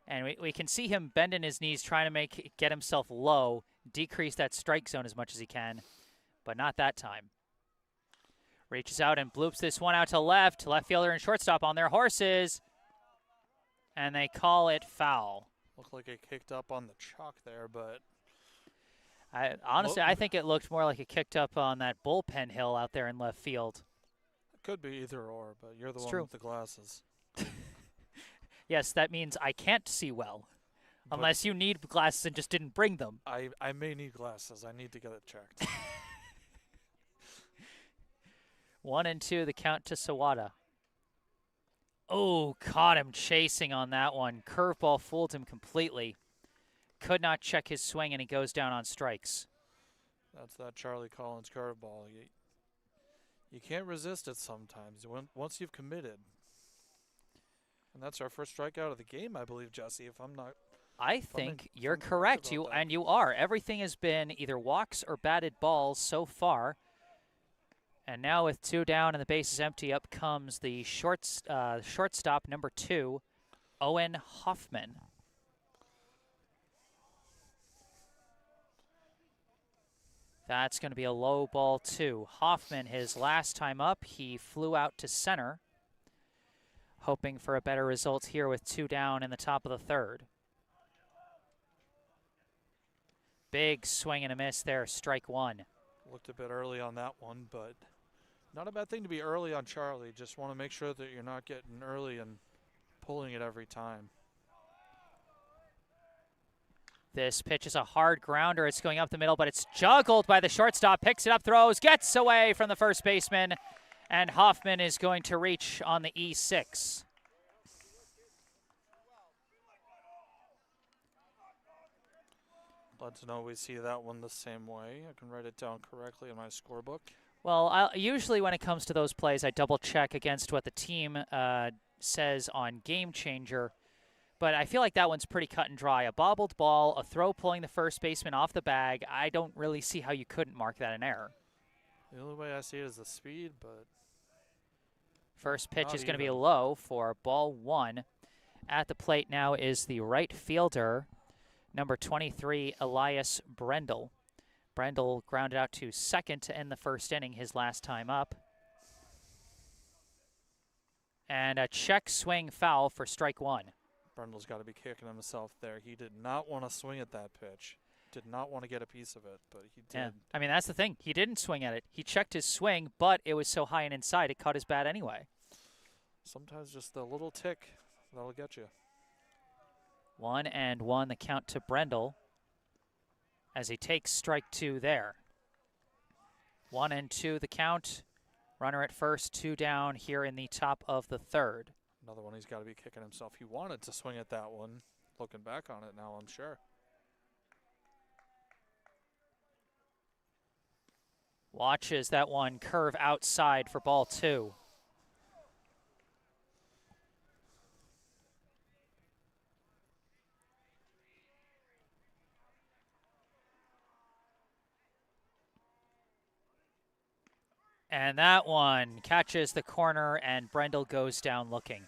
A: And we can see him bending his knees, trying to get himself low, decrease that strike zone as much as he can, but not that time. Reaches out and bloops this one out to left. Left fielder and shortstop on their horses. And they call it foul.
B: Looked like it kicked up on the chalk there, but
A: honestly, I think it looked more like it kicked up on that bullpen hill out there in left field.
B: It could be either or, but you're the one
A: true.
B: with the glasses.
A: Yes, that means I can't see well. But unless you need glasses and just didn't bring them.
B: I may need glasses. I need to get it checked.
A: 1-2, the count to Sawada. Oh, caught him chasing on that one. Curveball fooled him completely. Could not check his swing, and he goes down on strikes.
B: That's that Charlie Collins curveball. You can't resist it sometimes once you've committed. And that's our first strikeout of the game, I believe, Jesse, if I'm not...
A: I think you're correct. You are. Everything has been either walks or batted balls so far. And now with 2 down and the bases empty, up comes the shortstop, number 2, Owen Hoffman. That's going to be a low ball 2. Hoffman, his last time up, he flew out to center, hoping for a better result here with 2 down in the top of the third. Big swing and a miss there, strike 1.
B: Looked a bit early on that one, but not a bad thing to be early on Charlie. Just want to make sure that you're not getting early and pulling it every time.
A: This pitch is a hard grounder. It's going up the middle, but it's juggled by the shortstop. Picks it up, throws, gets away from the first baseman, and Hoffman is going to reach on the E6.
B: Glad to know we see that one the same way. I can write it down correctly in my scorebook.
A: Well, usually when it comes to those plays, I double-check against what the team says on Game Changer. But I feel like that one's pretty cut and dry. A bobbled ball, a throw pulling the first baseman off the bag. I don't really see how you couldn't mark that an error.
B: The only way I see it is the speed, but...
A: First pitch is going to be low for ball 1. At the plate now is the right fielder, number 23, Elias Brendel. Brendel grounded out to second to end the first inning, his last time up. And a check swing foul for strike 1.
B: Brendel's got to be kicking himself there. He did not want to swing at that pitch. Did not want to get a piece of it, but he did.
A: Yeah. I mean, that's the thing. He didn't swing at it. He checked his swing, but it was so high and inside, it caught his bat anyway.
B: Sometimes just a little tick, that'll get you.
A: 1-1, the count to Brendel as he takes strike 2 there. 1-2, the count. Runner at first, 2 down here in the top of the third.
B: Another one he's got to be kicking himself. He wanted to swing at that one. Looking back on it now, I'm sure.
A: Watches that one curve outside for ball 2. And that one catches the corner, and Brendel goes down looking.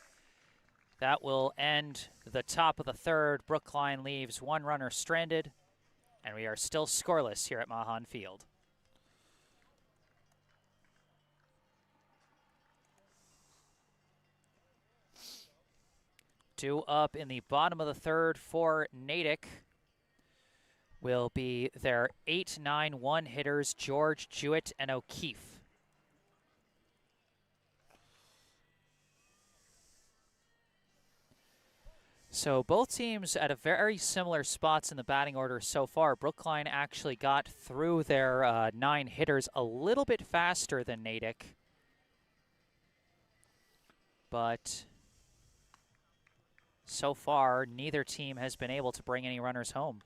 A: That will end the top of the third. Brookline leaves one runner stranded, and we are still scoreless here at Mahan Field. Due up in the bottom of the third for Natick will be their 8-9-1 hitters, George, Jewett, and O'Keefe. So both teams at a very similar spots in the batting order so far. Brookline actually got through their 9 hitters a little bit faster than Natick. But so far, neither team has been able to bring any runners home.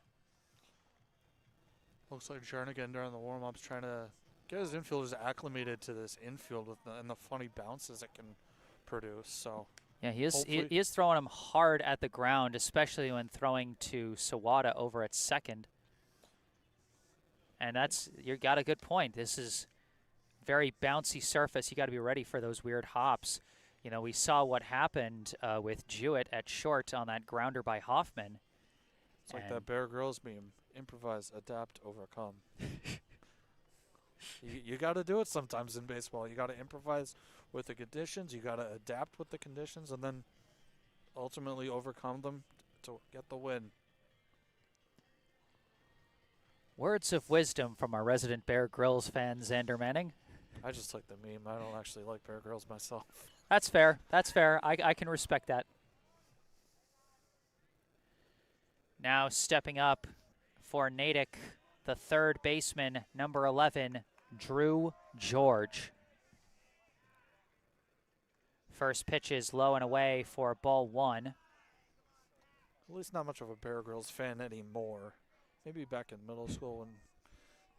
B: Looks like Jernigan during the warm-ups trying to get his infielders acclimated to this infield and the funny bounces it can produce. So
A: yeah, he is throwing them hard at the ground, especially when throwing to Sawada over at second. And you got a good point. This is very bouncy surface. You got to be ready for those weird hops. You know, we saw what happened with Jewett at short on that grounder by Hoffman.
B: It's like that Bear Grylls meme: improvise, adapt, overcome. You got to do it sometimes in baseball. You got to improvise with the conditions. You got to adapt with the conditions, and then ultimately overcome them to get the win.
A: Words of wisdom from our resident Bear Grylls fan, Xander Manning.
B: I just like the meme. I don't actually like Bear Grylls myself.
A: That's fair. That's fair. I can respect that. Now stepping up for Natick, the third baseman, number 11, Drew George. First pitch is low and away for ball 1.
B: At least not much of a Bear Grylls fan anymore. Maybe back in middle school when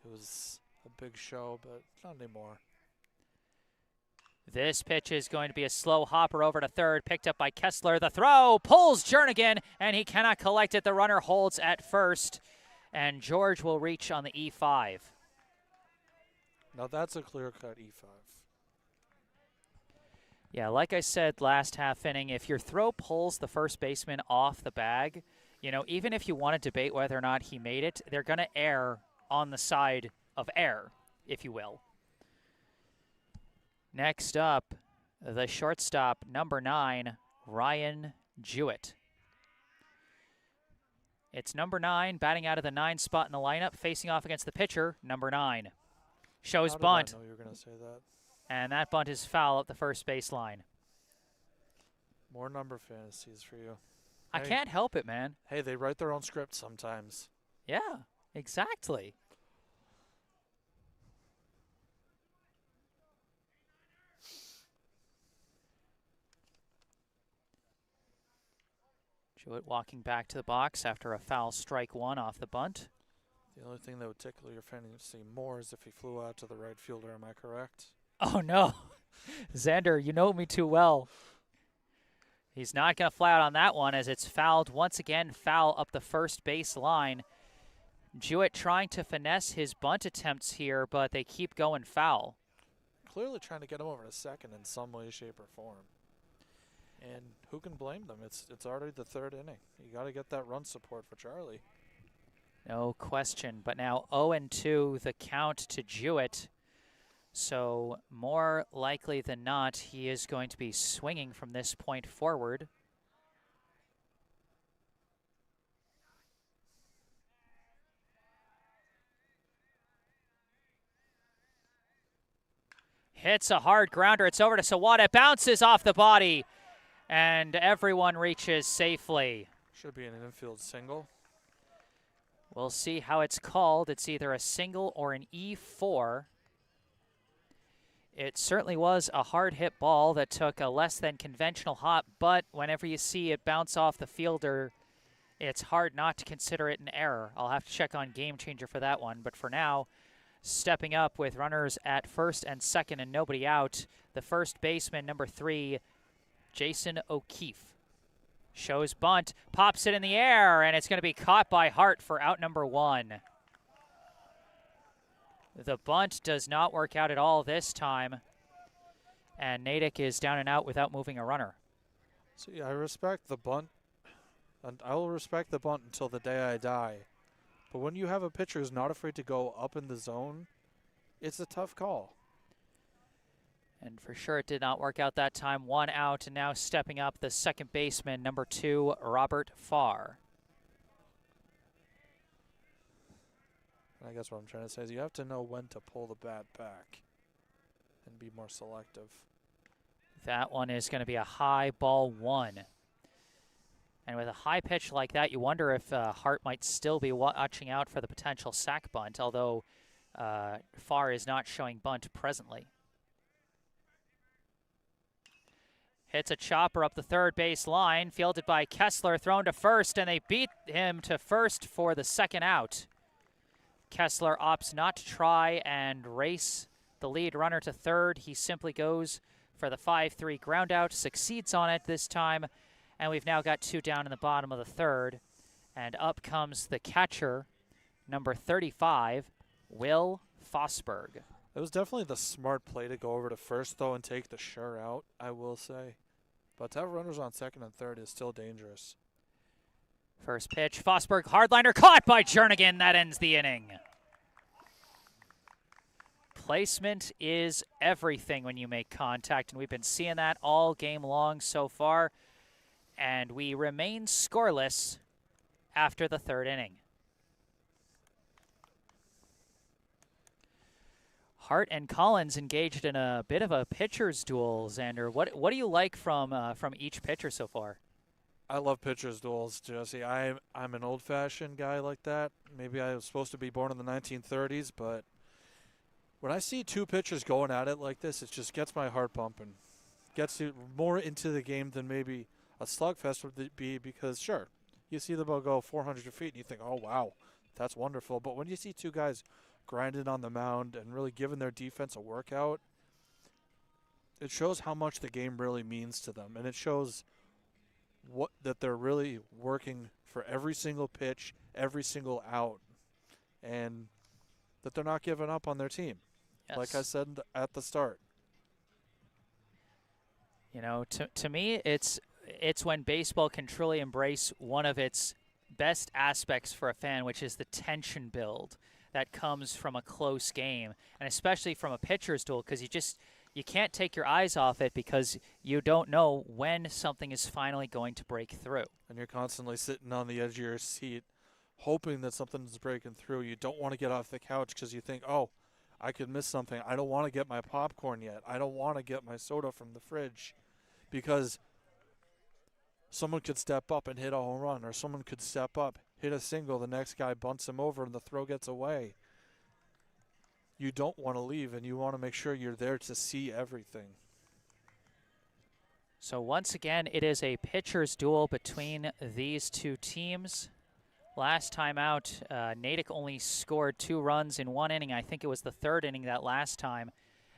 B: it was a big show, but not anymore.
A: This pitch is going to be a slow hopper over to third, picked up by Kessler. The throw pulls Jernigan, and he cannot collect it. The runner holds at first, and George will reach on the E5.
B: Now that's a clear-cut E5.
A: Yeah, like I said last half inning, if your throw pulls the first baseman off the bag, you know, even if you want to debate whether or not he made it, they're going to err on the side of error, if you will. Next up, the shortstop, number 9, Ryan Jewett. It's number 9, batting out of the 9 spot in the lineup, facing off against the pitcher, number 9. Shows bunt.
B: I know you were going to say that.
A: And that bunt is foul at the first baseline.
B: More number fantasies for you.
A: I can't help it, man.
B: Hey, they write their own script sometimes.
A: Yeah, exactly. Jewett walking back to the box after a foul strike 1 off the bunt.
B: The only thing that would tickle your fantasy more is if he flew out to the right fielder. Am I correct?
A: Oh, no. Xander, you know me too well. He's not going to fly out on that one as it's fouled once again, foul up the first base line. Jewett trying to finesse his bunt attempts here, but they keep going foul.
B: Clearly trying to get him over to second in some way, shape, or form. And who can blame them? It's already the third inning. You got to get that run support for Charlie.
A: No question. But now 0-2 the count to Jewett. So more likely than not, he is going to be swinging from this point forward. Hits a hard grounder. It's over to Sawada. It bounces off the body, and everyone reaches safely.
B: Should be an infield single.
A: We'll see how it's called. It's either a single or an E4. It certainly was a hard-hit ball that took a less than conventional hop, but whenever you see it bounce off the fielder, it's hard not to consider it an error. I'll have to check on Game Changer for that one, but for now, Stepping up with runners at first and second and nobody out, the first baseman, number 3, Jason O'Keefe. Shows bunt, pops it in the air, and it's going to be caught by Hart for out number 1. The bunt does not work out at all this time, and Natick is down and out without moving a runner.
B: See, I respect the bunt, and I will respect the bunt until the day I die. But when you have a pitcher who's not afraid to go up in the zone, it's a tough call.
A: And for sure it did not work out that time. 1 out, and now stepping up the second baseman, number 2, Robert Farr.
B: I guess what I'm trying to say is you have to know when to pull the bat back and be more selective.
A: That one is going to be a high ball 1. And with a high pitch like that, you wonder if Hart might still be watching out for the potential sac bunt, although Farr is not showing bunt presently. Hits a chopper up the third base line, fielded by Kessler, thrown to first, and they beat him to first for the second out. Kessler opts not to try and race the lead runner to third. He simply goes for the 5-3 ground out, succeeds on it this time, and we've now got 2 down in the bottom of the third. And up comes the catcher, number 35, Will Fosberg.
B: It was definitely the smart play to go over to first, though, and take the sure out, I will say. But to have runners on second and third is still dangerous.
A: First pitch, Fosberg, hardliner, caught by Jernigan. That ends the inning. Placement is everything when you make contact, and we've been seeing that all game long so far. And we remain scoreless after the third inning. Hart and Collins engaged in a bit of a pitcher's duel. Xander, what do you like from each pitcher so far?
B: I love pitcher's duels, Jesse. I'm an old-fashioned guy like that. Maybe I was supposed to be born in the 1930s, but when I see 2 pitchers going at it like this, it just gets my heart pumping. Gets you more into the game than maybe a slugfest would be, because sure, you see the ball go 400 feet and you think, oh wow, that's wonderful. But when you see 2 guys grinding on the mound and really giving their defense a workout, it shows how much the game really means to them, and it shows that they're really working for every single pitch, every single out, and that they're not giving up on their team. Yes. Like I said at the start.
A: You know, to me, it's when baseball can truly embrace one of its best aspects for a fan, which is the tension build that comes from a close game, and especially from a pitcher's duel, because you can't take your eyes off it because you don't know when something is finally going to break through.
B: And you're constantly sitting on the edge of your seat hoping that something's breaking through. You don't want to get off the couch because you think, oh, I could miss something. I don't want to get my popcorn yet. I don't want to get my soda from the fridge because someone could step up and hit a home run, or someone could step up, hit a single, the next guy bunts him over and the throw gets away. You don't want to leave, and you want to make sure you're there to see everything.
A: So once again, it is a pitcher's duel between these 2 teams. Last time out, Natick only scored 2 runs in 1 inning. I think it was the 3rd inning that last time.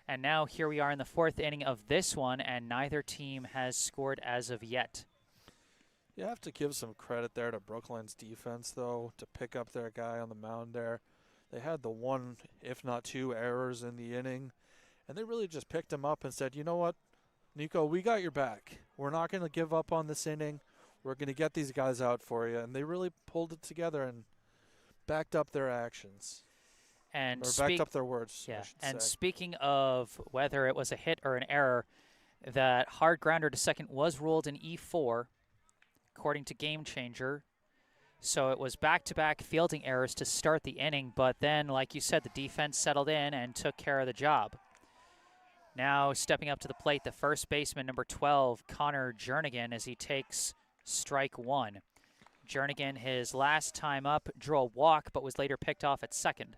A: And now here we are in the 4th inning of this one, and neither team has scored as of yet.
B: You have to give some credit there to Brookline's defense, though, to pick up their guy on the mound there. They had the 1, if not 2, errors in the inning, and they really just picked him up and said, you know what, Nico, we got your back. We're not going to give up on this inning. We're going to get these guys out for you. And they really pulled it together and backed up their actions.
A: And
B: backed up their words,
A: yeah.
B: I should
A: And
B: say.
A: Speaking of whether it was a hit or an error, that hard grounder to second was ruled an E4, according to Game Changer. So it was back-to-back fielding errors to start the inning, but then, like you said, the defense settled in and took care of the job. Now stepping up to the plate, the first baseman, number 12, Connor Jernigan, as he takes strike 1. Jernigan, his last time up, drew a walk, but was later picked off at second.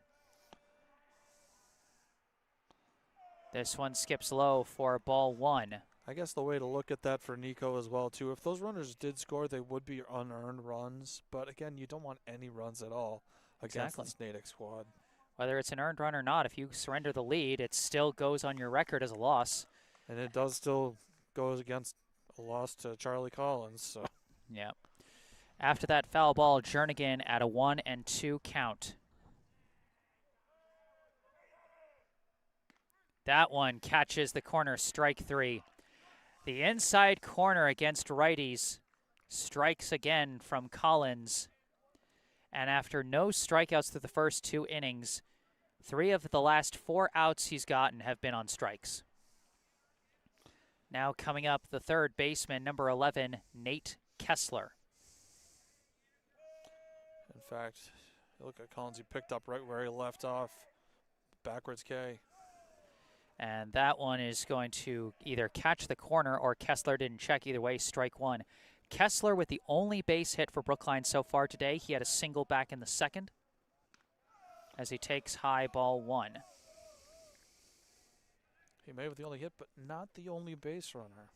A: This one skips low for ball 1.
B: I guess the way to look at that for Nico as well, too, if those runners did score, they would be unearned runs. But, again, you don't want any runs at all against this Natick squad.
A: Whether it's an earned run or not, if you surrender the lead, it still goes on your record as a loss.
B: And it does still go against a loss to Charlie Collins. So.
A: Yeah. After that foul ball, Jernigan at a 1-2 count. That one catches the corner, strike 3. The inside corner against righties strikes again from Collins. And after no strikeouts through the first 2 innings, 3 of the last 4 outs he's gotten have been on strikes. Now coming up, the third baseman, number 11, Nate Kessler.
B: In fact, look at Collins. He picked up right where he left off. Backwards K.
A: And that one is going to either catch the corner or Kessler didn't check. Either way, strike 1. Kessler with the only base hit for Brookline so far today. He had a single back in the second as he takes high ball 1.
B: He may have the only hit, but not the only base runner,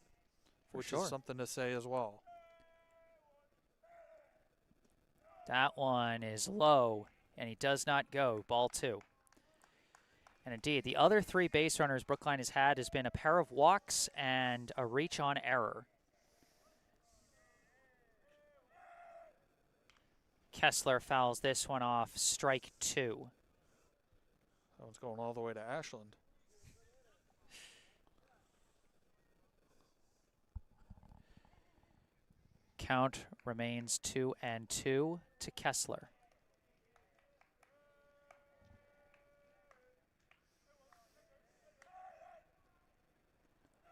B: which
A: is
B: something to say as well.
A: That one is low, and he does not go. Ball 2. And indeed, the other 3 base runners Brookline has had has been a pair of walks and a reach on error. Kessler fouls this one off, strike 2.
B: That one's going all the way to Ashland.
A: Count remains 2-2 to Kessler.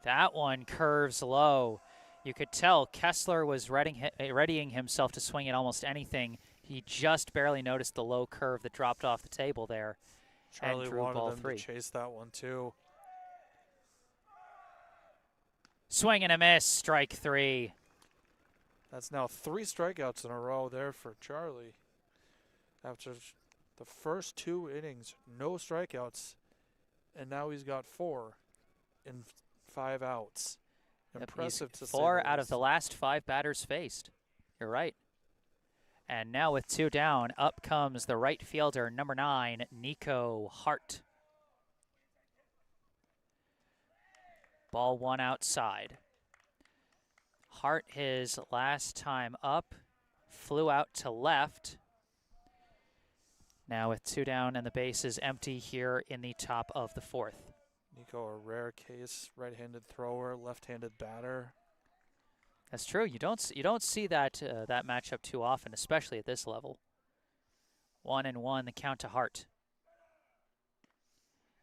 A: That one curves low. You could tell Kessler was readying himself to swing at almost anything. He just barely noticed the low curve that dropped off the table there.
B: Charlie
A: and drew
B: wanted
A: ball
B: him
A: 3.
B: to chase that one too.
A: Swing and a miss, strike 3.
B: That's now 3 strikeouts in a row there for Charlie. After the first 2 innings, no strikeouts, and now he's got 4 in 5 outs. Impressive to say.
A: 4 out of the last 5 batters faced. You're right. And now with 2 down, up comes the right fielder, number 9, Nico Hart. Ball 1 outside. Hart, his last time up, flew out to left. Now with 2 down and the bases empty here in the top of the 4th.
B: Nico, a rare case, right-handed thrower, left-handed batter.
A: That's true. You don't see that that matchup too often, especially at this level. 1-1, the count to Hart.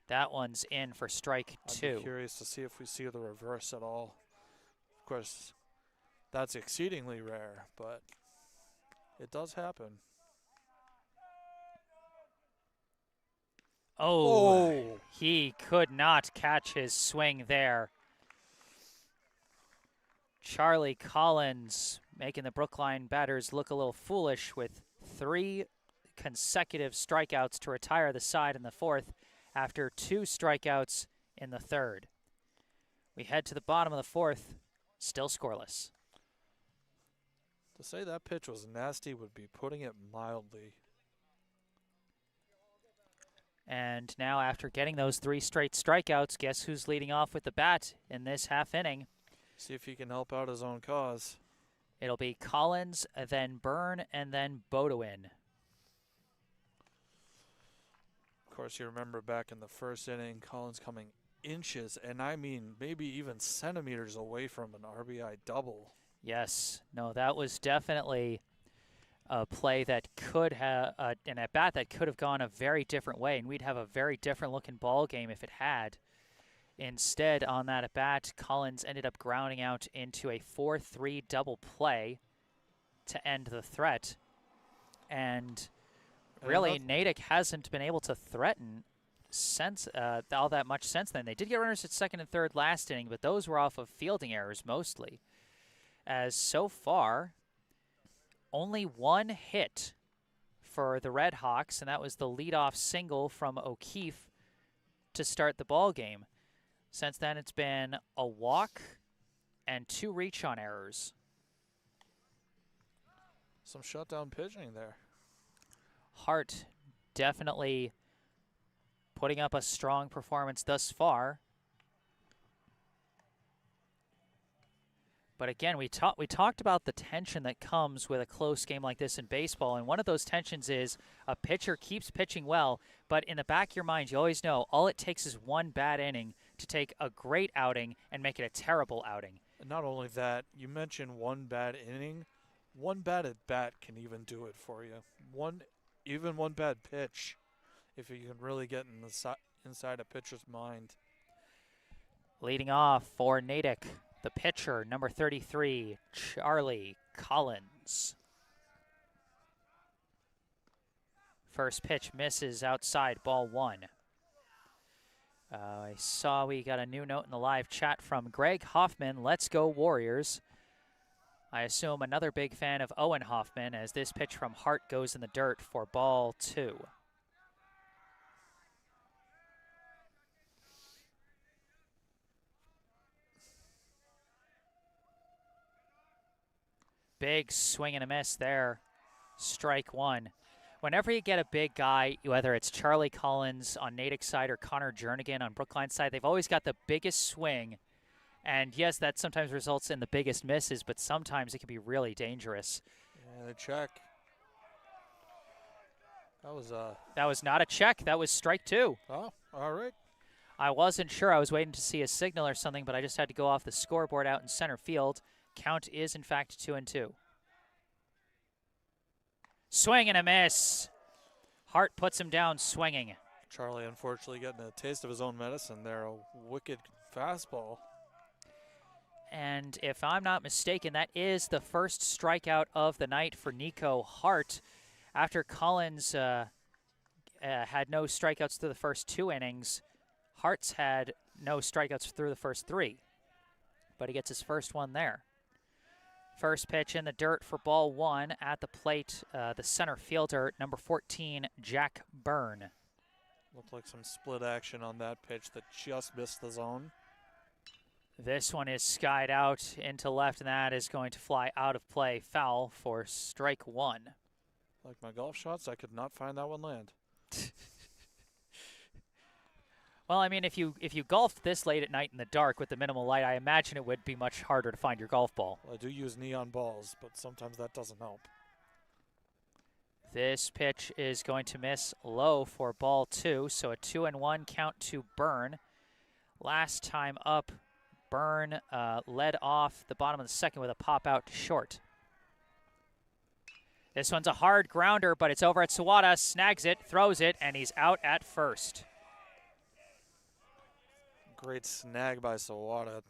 A: That one's in for strike 2.
B: I'd be curious to see if we see the reverse at all. Of course, that's exceedingly rare, but it does happen.
A: Oh, he could not catch his swing there. Charlie Collins making the Brookline batters look a little foolish with 3 consecutive strikeouts to retire the side in the 4th after 2 strikeouts in the 3rd. We head to the bottom of the 4th, still scoreless.
B: To say that pitch was nasty would be putting it mildly.
A: And now after getting those 3 straight strikeouts, guess who's leading off with the bat in this half inning?
B: See if he can help out his own cause.
A: It'll be Collins, then Byrne, and then Bodewin.
B: Of course, you remember back in the first inning, Collins coming inches, and I mean maybe even centimeters away from an RBI double.
A: Yes. No, that was definitely a play that could have, an at-bat that could have gone a very different way, and we'd have a very different looking ball game if it had. Instead, on that at-bat, Collins ended up grounding out into a 4-3 double play to end the threat. And really, Natick hasn't been able to threaten since all that much since then. They did get runners at second and third last inning, but those were off of fielding errors mostly. As so far, only 1 hit for the Red Hawks, and that was the leadoff single from O'Keefe to start the ball game. Since then, it's been a walk and 2 reach-on errors.
B: Some shutdown pitching there.
A: Hart definitely putting up a strong performance thus far. But again, we talked about the tension that comes with a close game like this in baseball, and one of those tensions is a pitcher keeps pitching well, but in the back of your mind, you always know all it takes is one bad inning to take a great outing and make it a terrible outing.
B: And not only that, you mentioned one bad inning. One bad at bat can even do it for you. Even one bad pitch, if you can really get inside a pitcher's mind.
A: Leading off for Natick, the pitcher, number 33, Charlie Collins. First pitch misses outside, ball 1. I saw we got a new note in the live chat from Greg Hoffman. Let's go Warriors. I assume another big fan of Owen Hoffman, as this pitch from Hart goes in the dirt for ball 2. Big swing and a miss there. Strike 1. Whenever you get a big guy, whether it's Charlie Collins on Natick's side or Connor Jernigan on Brookline's side, they've always got the biggest swing. And yes, that sometimes results in the biggest misses, but sometimes it can be really dangerous.
B: Yeah, the check.
A: That was not a check. That was strike 2.
B: Oh, all right.
A: I wasn't sure. I was waiting to see a signal or something, but I just had to go off the scoreboard out in center field. Count is, in fact, 2-2. Swing and a miss. Hart puts him down swinging.
B: Charlie, unfortunately, getting a taste of his own medicine there. A wicked fastball.
A: And if I'm not mistaken, that is the first strikeout of the night for Nico Hart. After Collins had no strikeouts through the first 2 innings, Hart's had no strikeouts through the first 3. But he gets his first one there. First pitch in the dirt for ball 1 at the plate, the center fielder, number 14, Jack Byrne.
B: Looked like some split action on that pitch that just missed the zone.
A: This one is skied out into left, and that is going to fly out of play, foul for strike 1.
B: Like my golf shots, I could not find that one land.
A: Well, I mean, if you golfed this late at night in the dark with the minimal light, I imagine it would be much harder to find your golf ball.
B: Well, I do use neon balls, but sometimes that doesn't help.
A: This pitch is going to miss low for ball 2, so a 2-1 count to Byrne. Last time up, Byrne led off the bottom of the second with a pop out to short. This one's a hard grounder, but it's over at Sawada, snags it, throws it, and he's out at first.
B: Great snag by Sawada.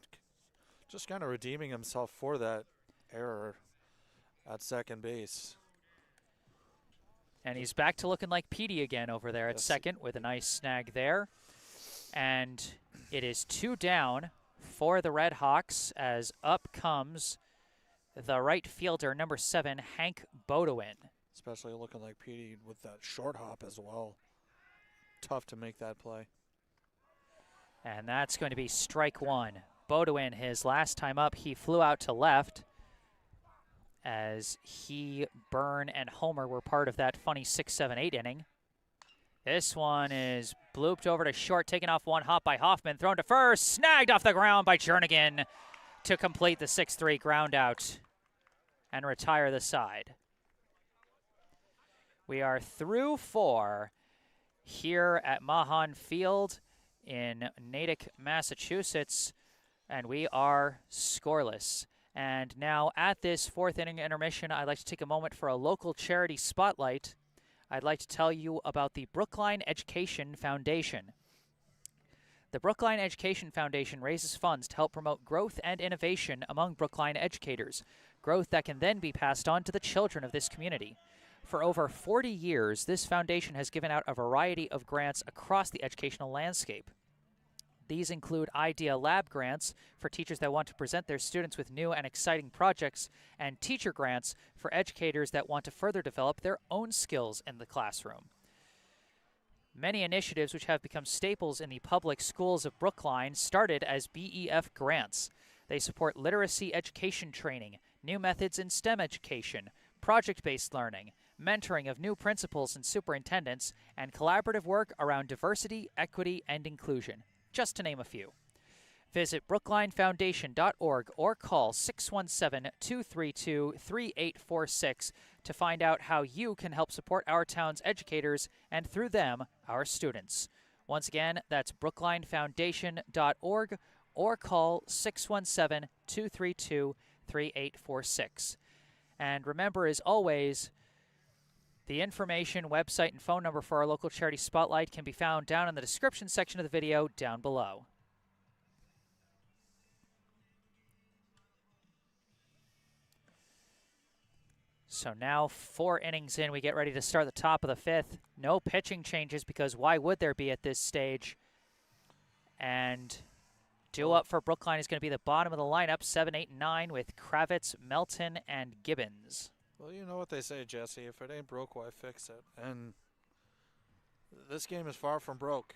B: Just kind of redeeming himself for that error at second base.
A: And he's back to looking like Petey again over there at second with a nice snag there. And it is 2 down for the Red Hawks as up comes the right fielder, number 7, Hank Bodewin.
B: Especially looking like Petey with that short hop as well. Tough to make that play.
A: And that's going to be strike 1. Bodewin, his last time up, he flew out to left as he, Byrne, and Homer were part of that funny 6, 7, 8 inning. This one is blooped over to short, taken off one hop by Hoffman, thrown to first, snagged off the ground by Jernigan to complete the 6-3 ground out and retire the side. We are through 4 here at Mahan Field in Natick, Massachusetts, and we are scoreless. And now at this 4th inning intermission, I'd like to take a moment for a local charity spotlight. I'd like to tell you about the Brookline Education Foundation. The Brookline Education Foundation raises funds to help promote growth and innovation among Brookline educators, growth that can then be passed on to the children of this community. For over 40 years, this foundation has given out a variety of grants across the educational landscape. These include Idea Lab grants for teachers that want to present their students with new and exciting projects, and teacher grants for educators that want to further develop their own skills in the classroom. Many initiatives which have become staples in the public schools of Brookline started as BEF grants. They support literacy education training, new methods in STEM education, project-based learning, mentoring of new principals and superintendents, and collaborative work around diversity, equity, and inclusion, just to name a few. Visit brooklinefoundation.org or call 617-232-3846 to find out how you can help support our town's educators and, through them, our students. Once again, that's brooklinefoundation.org or call 617-232-3846. And remember, as always, the information, website, and phone number for our local charity spotlight can be found down in the description section of the video down below. So now 4 innings in, we get ready to start the top of the 5th. No pitching changes because why would there be at this stage? And due up for Brookline is going to be the bottom of the lineup, 7, 8, and 9 with Kravitz, Melton, and Gibbons.
B: Well, you know what they say, Jesse. If it ain't broke, why fix it? And this game is far from broke.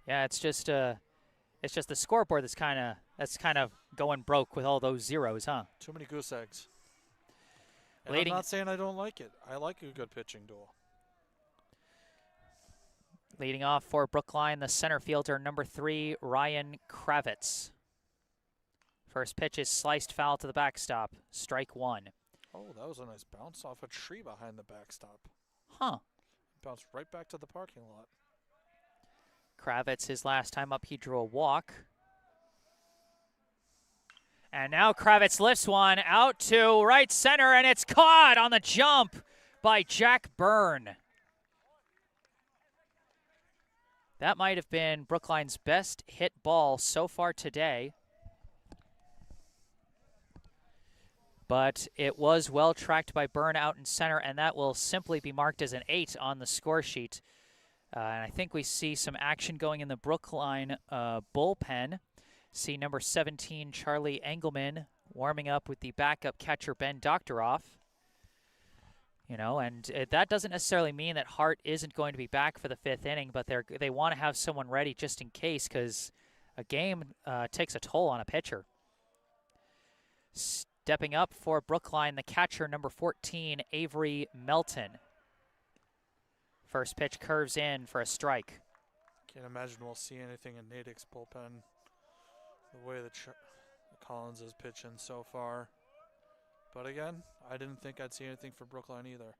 A: Yeah, it's just the scoreboard that's kind of going broke with all those zeros, huh?
B: Too many goose eggs. And
A: Leading,
B: I'm not saying I don't like it. I like a good pitching duel.
A: leading off for Brookline, the center fielder, number 3, Ryan Kravitz. First pitch is sliced foul to the backstop. Strike 1.
B: Oh, that was a nice bounce off a tree behind the backstop.
A: Huh.
B: Bounced right back to the parking lot.
A: Kravitz, his last time up, he drew a walk. And now Kravitz lifts one out to right center, and it's caught on the jump by Jack Byrne. That might have been Brookline's best hit ball so far today. But it was well tracked by Byrne out in center, and that will simply be marked as an 8 on the score sheet. And I think we see some action going in the Brookline bullpen. See number 17, Charlie Engelman, warming up with the backup catcher, Ben Doctoroff. You know, and that doesn't necessarily mean that Hart isn't going to be back for the 5th inning, but they want to have someone ready just in case, because a game takes a toll on a pitcher. Stepping up for Brookline, the catcher, number 14, Avery Melton. First pitch curves in for a strike.
B: Can't imagine we'll see anything in Natick's bullpen. The way that Collins is pitching so far. But again, I didn't think I'd see anything for Brookline either.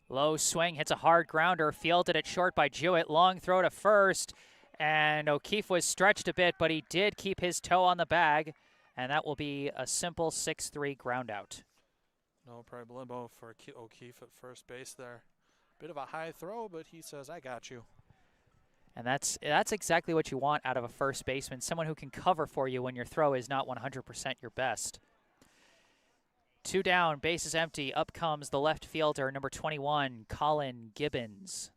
A: Low swing, hits a hard grounder, fielded it short by Jewett. Long throw to first, and O'Keefe was stretched a bit, but he did keep his toe on the bag, and that will be a simple 6-3 ground out.
B: No problemo for O'Keefe at first base there. Bit of a high throw, but he says, I got you.
A: And that's exactly what you want out of a first baseman, someone who can cover for you when your throw is not 100% your best. 2 down, bases empty. Up comes the left fielder, number 21, Colin Gibbons.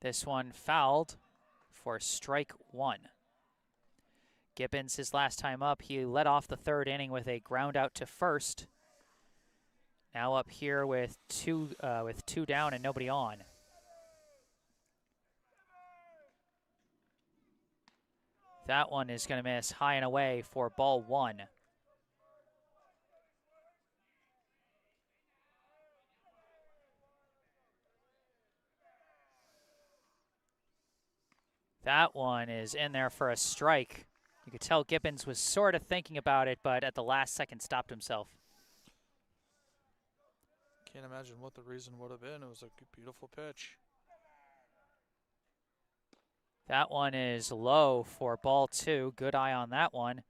A: This one fouled for strike 1. Gibbons, his last time up, he led off the 3rd inning with a ground out to first. Now up here with two down and nobody on. That one is going to miss high and away for ball 1. That one is in there for a strike. You could tell Gibbons was sort of thinking about it, but at the last second stopped himself.
B: Can't imagine what the reason would have been. It was a beautiful pitch.
A: That one is low for ball 2. Good eye on that one.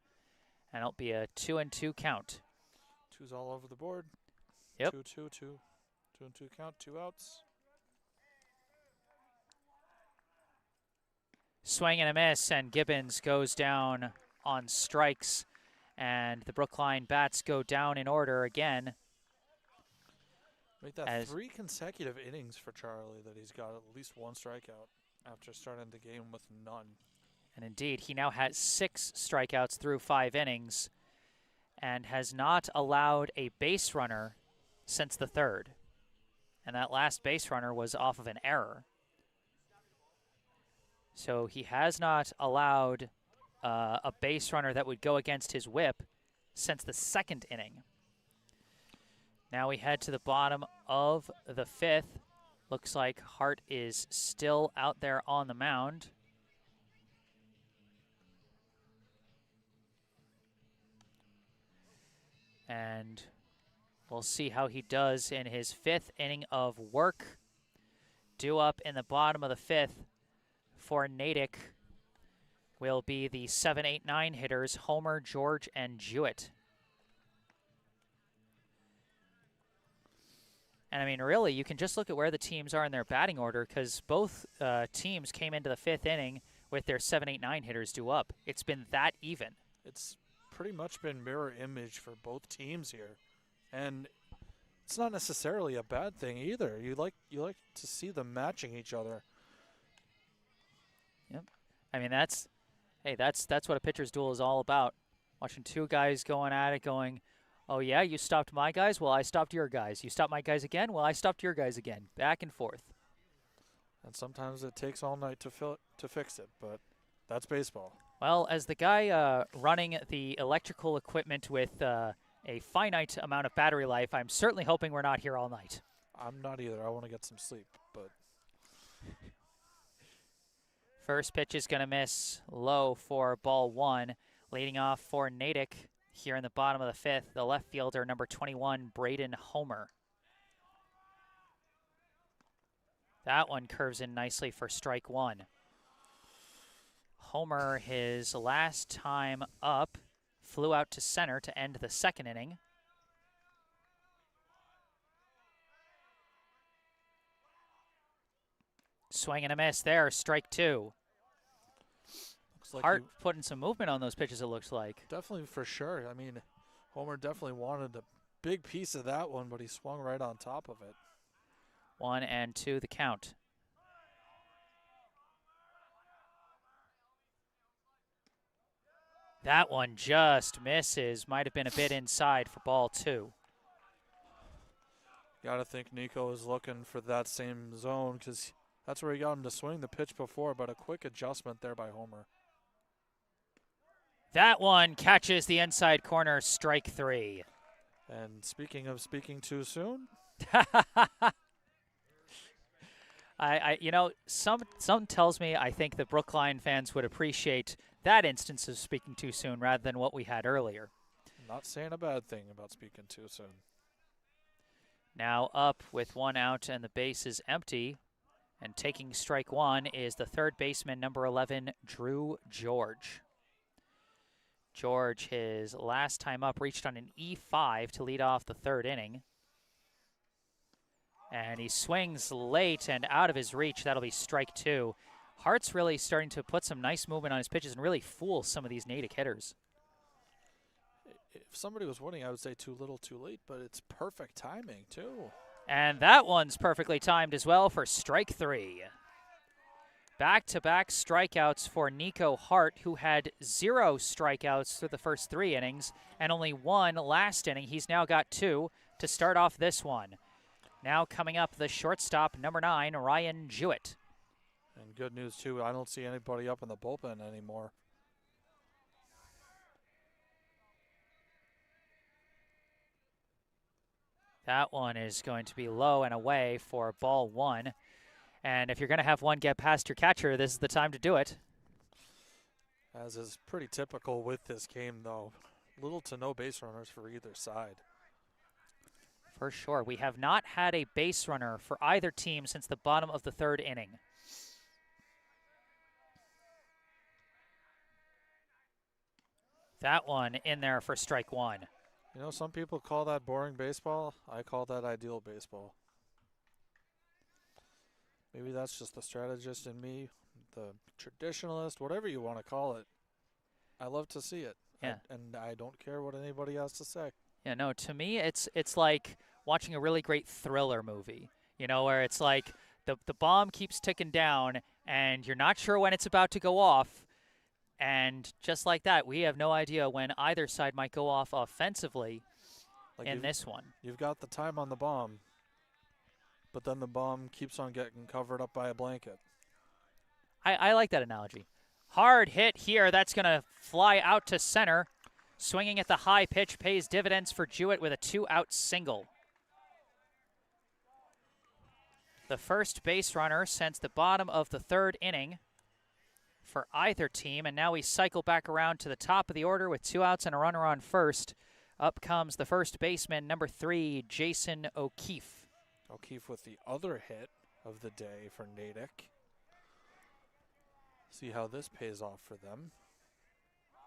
A: And it'll be a 2-2 count.
B: 2's all over the board.
A: Yep.
B: 2-2 count, 2 outs.
A: Swing and a miss, and Gibbons goes down on strikes. And the Brookline bats go down in order again.
B: Make that 3 consecutive innings for Charlie that he's got at least 1 strikeout after starting the game with none.
A: And indeed, he now has 6 strikeouts through 5 innings and has not allowed a base runner since the 3rd. And that last base runner was off of an error. So he has not allowed a base runner that would go against his whip since the second inning. Now we head to the bottom of the fifth. Looks like Hart is still out there on the mound. And we'll see how he does in his fifth inning of work. Due up in the bottom of the fifth for Natick will be the 7, 8, 9 hitters, Homer, George, and Jewett. And I mean, really, you can just look at where the teams are in their batting order, because both teams came into the fifth inning with their 7, 8, 9 hitters due up. It's been that even.
B: It's pretty much been mirror image for both teams here. And it's not necessarily a bad thing either. You like to see them matching each other.
A: Yep. I mean, that's what a pitcher's duel is all about. Watching two guys going at it, going, oh yeah, you stopped my guys, well I stopped your guys. You stopped my guys again, well I stopped your guys again. Back and forth.
B: And sometimes it takes all night to fix it, but that's baseball.
A: Well, as the guy running the electrical equipment with a finite amount of battery life, I'm certainly hoping we're not here all night.
B: I'm not either. I want to get some sleep, but
A: first pitch is going to miss low for ball one. Leading off for Natick here in the bottom of the fifth, the left fielder, number 21, Braden Homer. That one curves in nicely for strike one. Homer, his last time up, flew out to center to end the second inning. Swing and a miss there, strike two.
B: looks like
A: Hart putting some movement on those pitches, it looks like.
B: Definitely, for sure. I mean, Homer definitely wanted a big piece of that one, but he swung right on top of it.
A: 1-2 the count. That one just misses. Might have been a bit inside for ball two.
B: Got to think Nico is looking for that same zone, because that's where he got him to swing the pitch before, but a quick adjustment there by Homer.
A: That one catches the inside corner, strike three.
B: And speaking of speaking too soon,
A: some tells me I think the Brookline fans would appreciate that instance of speaking too soon rather than what we had earlier.
B: not saying a bad thing about speaking too soon.
A: Now up with one out and the base is empty. And taking strike one is the third baseman, number 11, Drew George. George, his last time up, reached on an E5 to lead off the third inning. And he swings late and out of his reach. That'll be strike two. Hart's really starting to put some nice movement on his pitches and really fool some of these Natick hitters.
B: If somebody was winning, I would say too little, too late, but it's perfect timing, too.
A: And that one's perfectly timed as well for strike three. Back-to-back strikeouts for Nico Hart, who had 0 strikeouts through the first 3 innings and only 1 last inning. He's now got 2 to start off this one. Now coming up, the shortstop, number 9, Ryan Jewett.
B: And good news, too, I don't see anybody up in the bullpen anymore.
A: That one is going to be low and away for ball one. And if you're going to have one get past your catcher, this is the time to do it.
B: As is pretty typical with this game, though. Little to no base runners for either side.
A: For sure. We have not had a base runner for either team since the bottom of the third inning. That one in there for strike one.
B: You know, some people call that boring baseball. I call that ideal baseball. Maybe that's just the strategist in me, the traditionalist, whatever you want to call it. I love to see it.
A: Yeah.
B: And I don't care what anybody has to say.
A: Yeah, no, to me, it's like watching a really great thriller movie, you know, where it's like the bomb keeps ticking down and you're not sure when it's about to go off. And just like that, we have no idea when either side might go off offensively in this one.
B: You've got the time on the bomb, but then the bomb keeps on getting covered up by a blanket.
A: I like that analogy. Hard hit here. That's going to fly out to center. Swinging at the high pitch pays dividends for Jewett with a 2-out single. The first base runner since the bottom of the third inning for either team, and now we cycle back around to the top of the order with 2 outs and a runner on first. Up comes the first baseman, number 3, Jason O'Keefe.
B: O'Keefe with the other hit of the day for Natick. See how this pays off for them.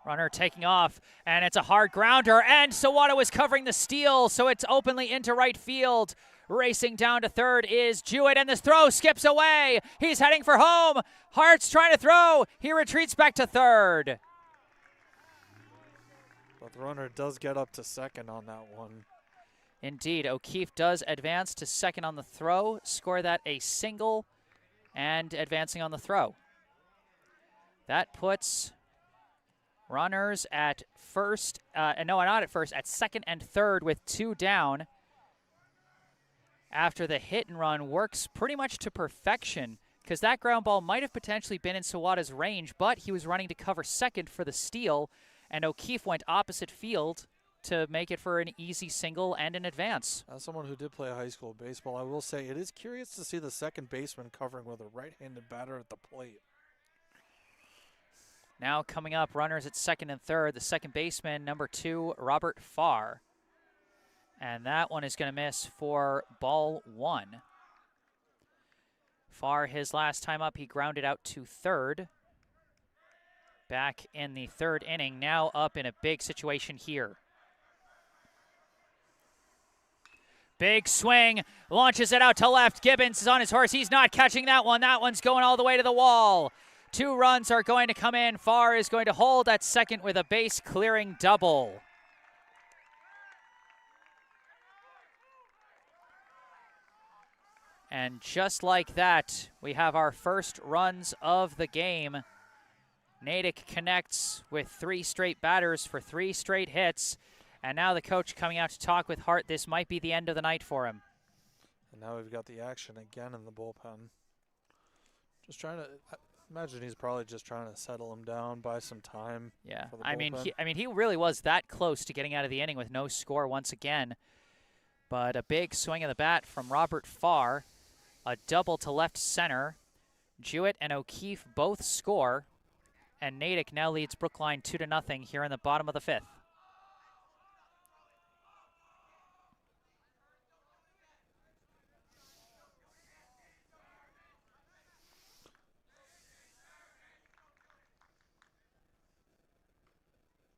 A: Runner taking off, and it's a hard grounder, and Sawada was covering the steal, so it's openly into right field. Racing down to third is Jewett, and this throw skips away. He's heading for home. Hart's trying to throw. He retreats back to third.
B: But the runner does get up to second on that one.
A: Indeed, O'Keefe does advance to second on the throw, score that a single, and advancing on the throw. That puts runners at first, not at first, at second and third with 2 down. After the hit and run works pretty much to perfection, because that ground ball might have potentially been in Sawada's range, but he was running to cover second for the steal, and O'Keefe went opposite field to make it for an easy single and an advance.
B: As someone who did play high school baseball, I will say it is curious to see the second baseman covering with a right-handed batter at the plate.
A: Now coming up, runners at second and third, the second baseman, number 2, Robert Farr. And that one is going to miss for ball 1. Farr, his last time up, he grounded out to third. Back in the third inning, now up in a big situation here. Big swing, launches it out to left. Gibbons is on his horse. He's not catching that one. That one's going all the way to the wall. 2 runs are going to come in. Farr is going to hold at second with a base-clearing double. And just like that, we have our first runs of the game. Natick connects with 3 straight batters for 3 straight hits. And now the coach coming out to talk with Hart. This might be the end of the night for him.
B: And now we've got the action again in the bullpen. Just trying to imagine he's probably just trying to settle him down, buy some time.
A: Yeah,
B: for the
A: I mean,
B: bullpen.
A: he really was that close to getting out of the inning with no score once again. But a big swing of the bat from Robert Farr. A double to left center. Jewett and O'Keefe both score. And Natick now leads Brookline 2-0 here in the bottom of the 5th.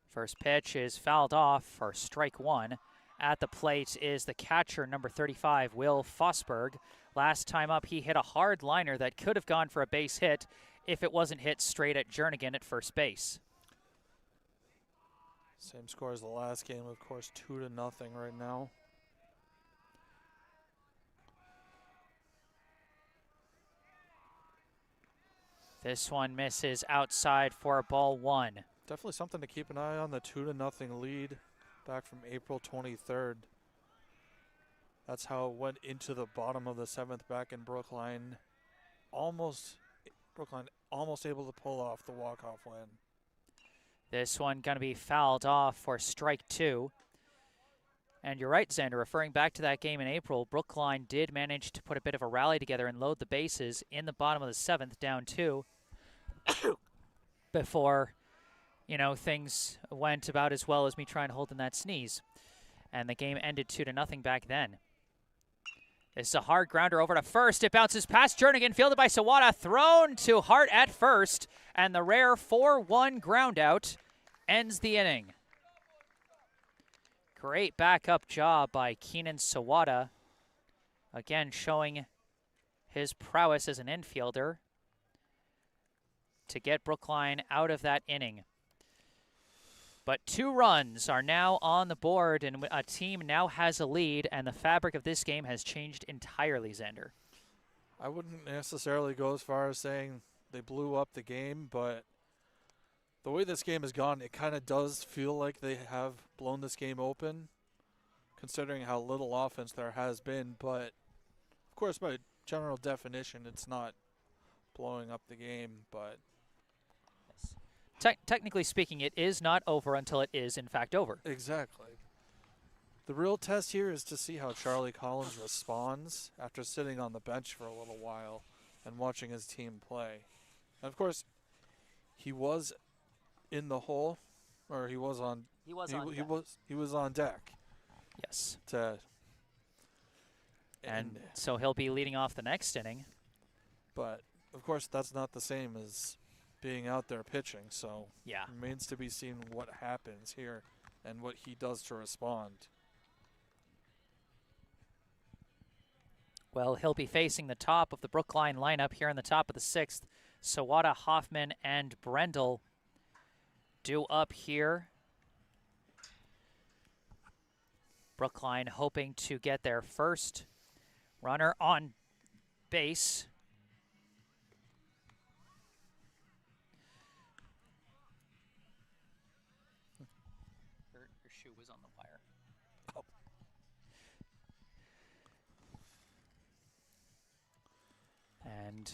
A: First pitch is fouled off for strike 1. At the plate is the catcher, number 35, Will Fosberg. Last time up, he hit a hard liner that could have gone for a base hit if it wasn't hit straight at Jernigan at first base.
B: Same score as the last game, of course, 2-0 right now.
A: This one misses outside for ball 1.
B: Definitely something to keep an eye on, the 2-0 lead back from April 23rd. That's how it went into the bottom of the 7th back in Brookline. Brookline almost able to pull off the walk-off win.
A: This one going to be fouled off for strike 2. And you're right, Xander, referring back to that game in April, Brookline did manage to put a bit of a rally together and load the bases in the bottom of the 7th, down 2, before, things went about as well as me trying to hold in that sneeze. And the game ended 2-0 back then. This is a hard grounder over to first. It bounces past Jernigan, fielded by Sawada, thrown to Hart at first, and the rare 4-1 ground out ends the inning. Great backup job by Keenan Sawada, again showing his prowess as an infielder to get Brookline out of that inning. But 2 runs are now on the board, and a team now has a lead, and the fabric of this game has changed entirely, Xander.
B: I wouldn't necessarily go as far as saying they blew up the game, but the way this game has gone, it kind of does feel like they have blown this game open, considering how little offense there has been. But, of course, by general definition, it's not blowing up the game, but
A: Technically speaking, it is not over until it is, in fact, over.
B: Exactly. The real test here is to see how Charlie Collins responds after sitting on the bench for a little while and watching his team play. And of course, he was in the hole, or he was on.
A: He was on deck.
B: He was on deck.
A: Yes.
B: And
A: so he'll be leading off the next inning.
B: But of course, that's not the same as being out there pitching. So
A: yeah,
B: remains to be seen what happens here and what he does to respond.
A: Well, he'll be facing the top of the Brookline lineup here in the top of the 6th. Sawada, Hoffman, and Brendel due up here. Brookline hoping to get their first runner on base. Your shoe was on the wire.
B: Oh.
A: And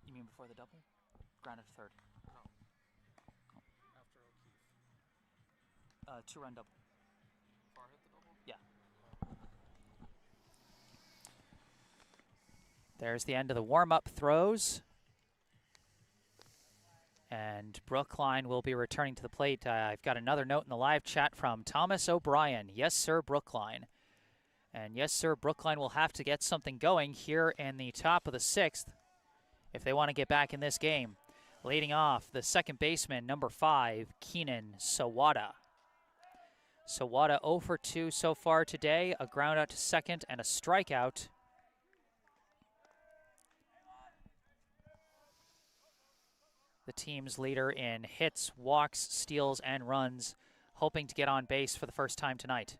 A: you mean before the double? Grounded to third.
B: No. After O'Keefe.
A: 2-run double.
B: Far hit the double?
A: Yeah. There's the end of the warm-up throws. And Brookline will be returning to the plate. I've got another note in the live chat from Thomas O'Brien. Yes, sir, Brookline. And yes, sir, Brookline will have to get something going here in the top of the 6th if they want to get back in this game. Leading off, the second baseman, number 5, Keenan Sawada. Sawada 0 for 2 so far today, a ground out to second and a strikeout. The team's leader in hits, walks, steals, and runs, hoping to get on base for the first time tonight.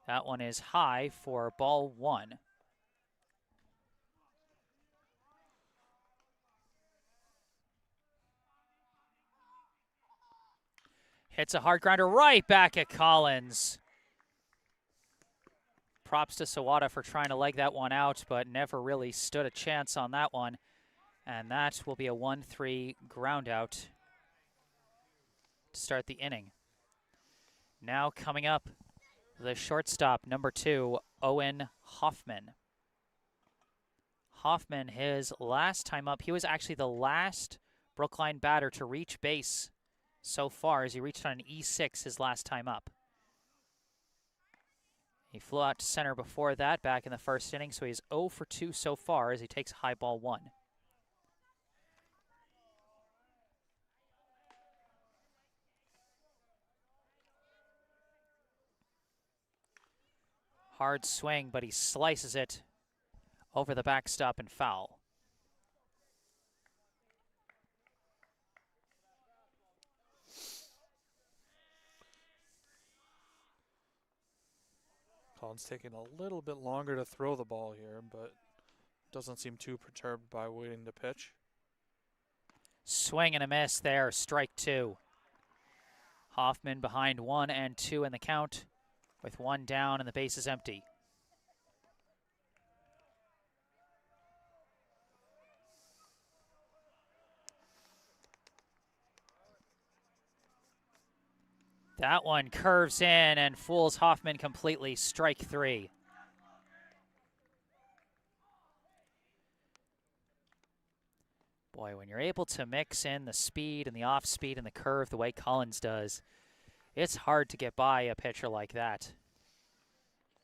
A: That one is high for ball 1. Hits a hard grounder right back at Collins. Props to Sawada for trying to leg that one out, but never really stood a chance on that one. And that will be a 1-3 ground out to start the inning. Now coming up, the shortstop, number 2, Owen Hoffman. Hoffman, his last time up, he was actually the last Brookline batter to reach base so far, as he reached on an E6 his last time up. He flew out to center before that back in the first inning, so he's 0 for 2 so far as he takes high ball 1. Hard swing, but he slices it over the backstop and foul.
B: Collins taking a little bit longer to throw the ball here, but doesn't seem too perturbed by waiting to pitch.
A: Swing and a miss there, strike 2. Hoffman behind 1 and 2 in the count, with 1 down and the base is empty. That one curves in and fools Hoffman completely, strike 3. Boy, when you're able to mix in the speed and the off speed and the curve the way Collins does, it's hard to get by a pitcher like that.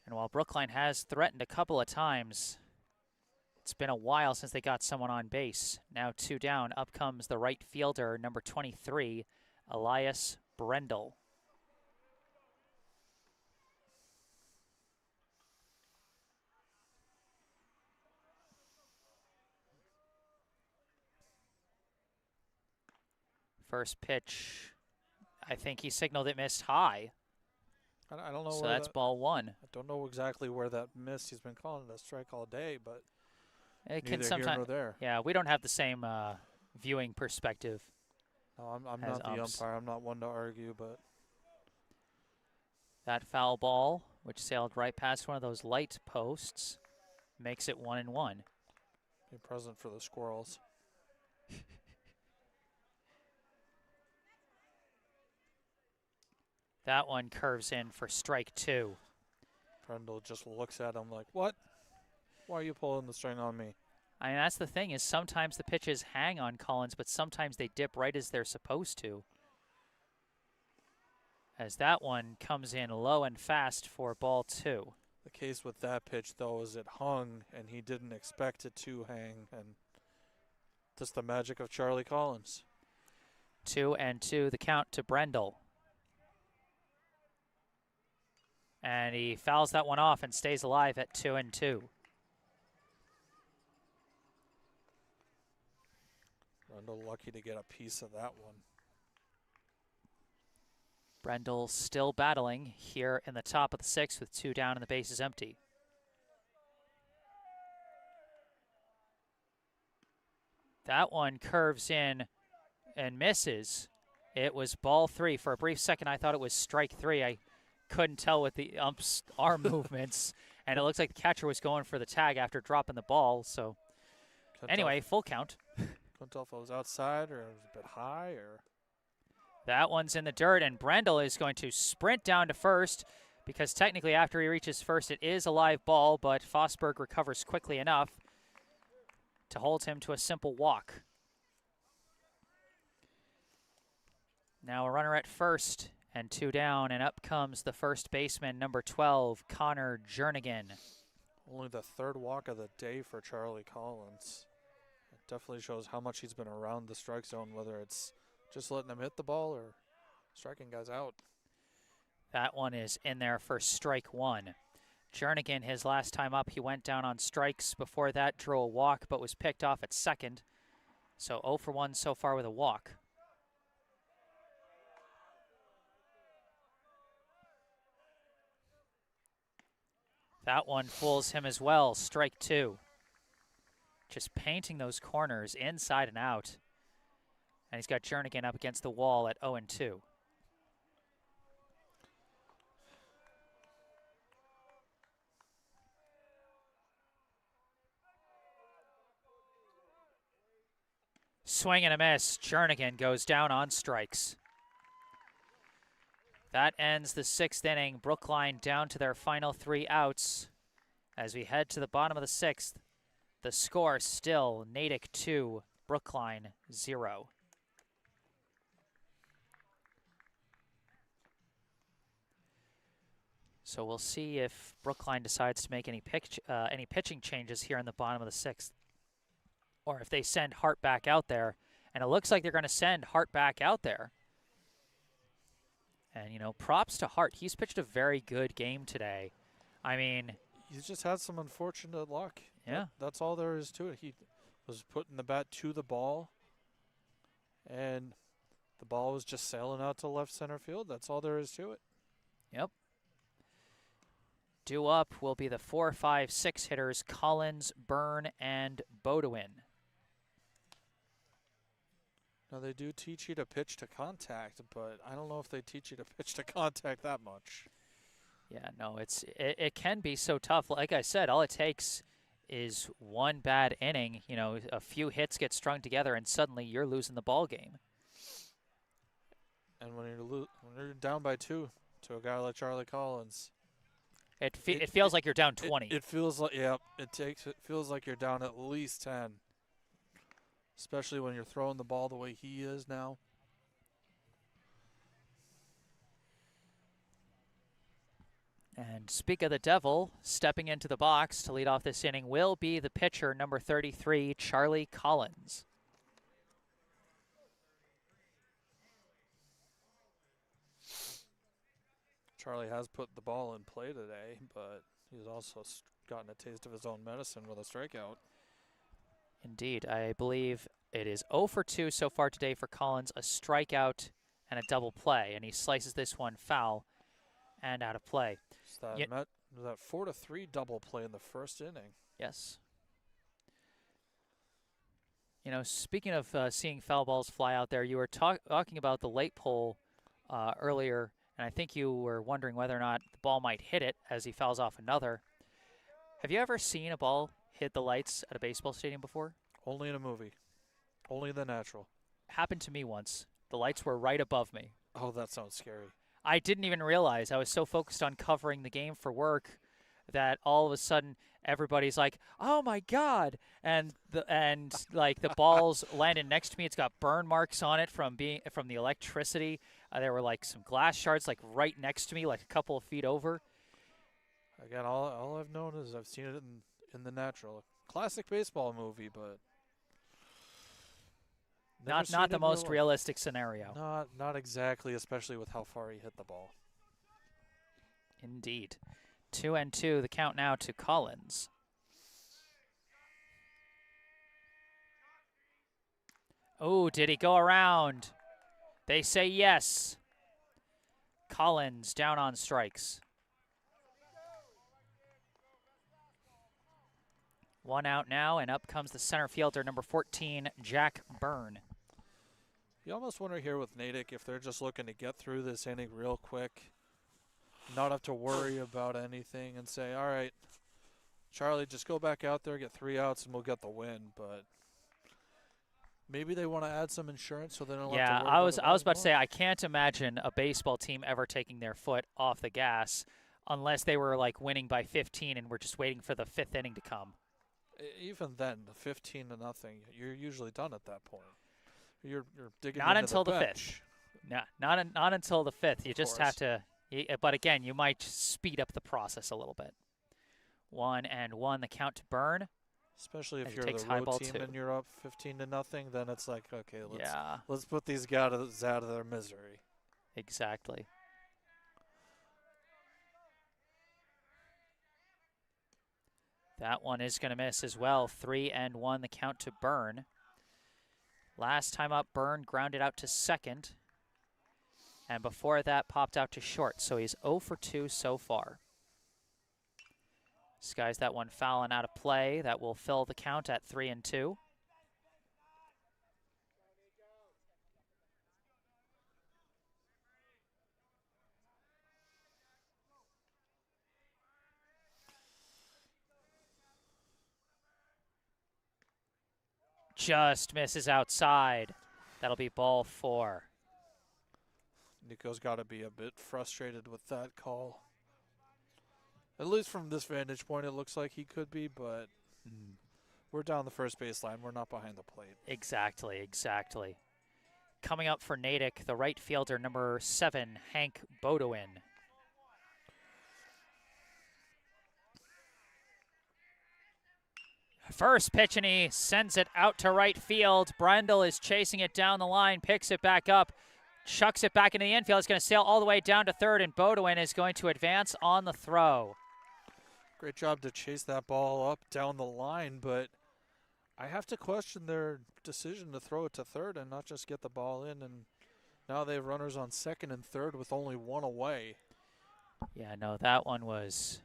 A: And while Brookline has threatened a couple of times, it's been a while since they got someone on base. Now 2 down, up comes the right fielder, number 23, Elias Brendel. First pitch, I think he signaled it missed high.
B: I don't know.
A: So that's ball 1.
B: I don't know exactly where that missed. He's been calling it a strike all day, but
A: it can sometimes.
B: Here nor there.
A: Yeah, we don't have the same viewing perspective.
B: No, I'm not the umpire. I'm not one to argue, but
A: that foul ball, which sailed right past one of those light posts, makes it 1-1.
B: Be present for the Squirrels.
A: That one curves in for strike 2.
B: Brendel just looks at him like, what? Why are you pulling the string on me?
A: I mean, that's the thing, is sometimes the pitches hang on Collins, but sometimes they dip right as they're supposed to. As that one comes in low and fast for ball 2.
B: The case with that pitch, though, is it hung, and he didn't expect it to hang, and just the magic of Charlie Collins.
A: 2-2, the count to Brendel. And he fouls that one off and stays alive at 2-2.
B: Brendel lucky to get a piece of that one.
A: Brendel still battling here in the top of the 6th with 2 down and the bases empty. That one curves in and misses. It was ball 3. For a brief second, I thought it was strike 3. I couldn't tell with the ump's arm movements, and it looks like the catcher was going for the tag after dropping the ball. So anyway, full count.
B: Couldn't tell if it was outside or it was a bit high or...
A: That one's in the dirt, and Brendel is going to sprint down to first because technically after he reaches first, it is a live ball, but Fosberg recovers quickly enough to hold him to a simple walk. Now a runner at first and 2 down, and up comes the first baseman, number 12, Connor Jernigan.
B: Only the 3rd walk of the day for Charlie Collins. It definitely shows how much he's been around the strike zone, whether it's just letting him hit the ball or striking guys out.
A: That one is in there for strike 1. Jernigan, his last time up, he went down on strikes. Before that, drew a walk, but was picked off at second. So 0 for 1 so far with a walk. That one fools him as well, strike 2. Just painting those corners inside and out. And he's got Jernigan up against the wall at 0-2. Swing and a miss. Jernigan goes down on strikes. That ends the 6th inning. Brookline down to their final 3 outs. As we head to the bottom of the 6th, the score still Natick 2, Brookline 0. So we'll see if Brookline decides to make any pitching changes here in the bottom of the 6th, or if they send Hart back out there. And it looks like they're going to send Hart back out there. And, you know, props to Hart. He's pitched a very good game today. I mean,
B: He's just had some unfortunate luck.
A: Yeah.
B: That's all there is to it. He was putting the bat to the ball, and the ball was just sailing out to left center field. That's all there is to it.
A: Yep. Due up will be the 4, 5, 6 hitters, Collins, Byrne, and Bodewin.
B: Now, they do teach you to pitch to contact, but I don't know if they teach you to pitch to contact that much.
A: Yeah, no, it can be so tough. Like I said, all it takes is one bad inning. You know, a few hits get strung together, and suddenly you're losing the ball game.
B: And when you're down by 2 to a guy like Charlie Collins,
A: it feels like you're down 20.
B: It feels like, yeah, it feels like you're down at least 10. Especially when you're throwing the ball the way he is now.
A: And speak of the devil, stepping into the box to lead off this inning will be the pitcher, number 33, Charlie Collins.
B: Charlie has put the ball in play today, but he's also gotten a taste of his own medicine with a strikeout.
A: Indeed, I believe it is 0 for 2 so far today for Collins, a strikeout and a double play, and he slices this one foul and out of play.
B: That 4-3 double play in the first inning.
A: Yes. You know, speaking of seeing foul balls fly out there, you were talking about the late pull earlier, and I think you were wondering whether or not the ball might hit it as he fouls off another. Have you ever seen a ball hit the lights at a baseball stadium before?
B: Only in a movie. Only in the natural.
A: Happened to me once. The lights were right above me.
B: Oh, that sounds scary.
A: I didn't even realize. I was so focused on covering the game for work that all of a sudden everybody's like, "Oh my God!" and like the balls landed next to me. It's got burn marks on it from the electricity. There were like some glass shards like right next to me, like a couple of feet over.
B: Again, all I've known is I've seen it in the natural. Classic baseball movie, but
A: Not the most realistic scenario.
B: Not exactly, especially with how far he hit the ball.
A: Indeed. 2-2, the count now to Collins. Oh, did he go around? They say yes. Collins down on strikes. 1 out now, and up comes the center fielder, number 14, Jack Byrne.
B: You almost wonder here with Natick if they're just looking to get through this inning real quick, not have to worry about anything, and say, all right, Charlie, just go back out there, get 3 outs, and we'll get the win. But maybe they want to add some insurance so they don't have to worry about it.
A: I was about to say, I can't imagine a baseball team ever taking their foot off the gas unless they were like winning by 15 and we're just waiting for the 5th inning to come.
B: Even then, the 15-0, you're usually done at that point. You're digging
A: not
B: into
A: until the
B: bench.
A: 5th. No, not until the 5th. You just have
B: course.
A: to. But again, you might speed up the process a little bit. 1-1, the count to Byrne.
B: Especially if
A: As he
B: you're
A: takes
B: the
A: high
B: road
A: ball
B: team
A: too.
B: and you're up 15-0, then it's like, okay,
A: Yeah,
B: let's put these guys out of their misery.
A: exactly. That one is going to miss as well. 3-1, the count to Byrne. Last time up, Byrne grounded out to second. And before that, popped out to short. So he's 0 for 2 so far. Skies that one foul and out of play. That will fill the count at 3-2. Just misses outside. That'll be ball 4.
B: Nico's got to be a bit frustrated with that call. At least from this vantage point, it looks like he could be, but we're down the first baseline. We're not behind the plate.
A: Exactly. Coming up for Natick, the right fielder, number 7, Hank Bodewin. First pitch, and he sends it out to right field. Brendel is chasing it down the line, picks it back up, chucks it back into the infield. It's going to sail all the way down to third, and Bodewin is going to advance on the throw.
B: Great job to chase that ball up down the line, but I have to question their decision to throw it to third and not just get the ball in. And now they have runners on second and third with only 1 away.
A: Yeah, no, that one was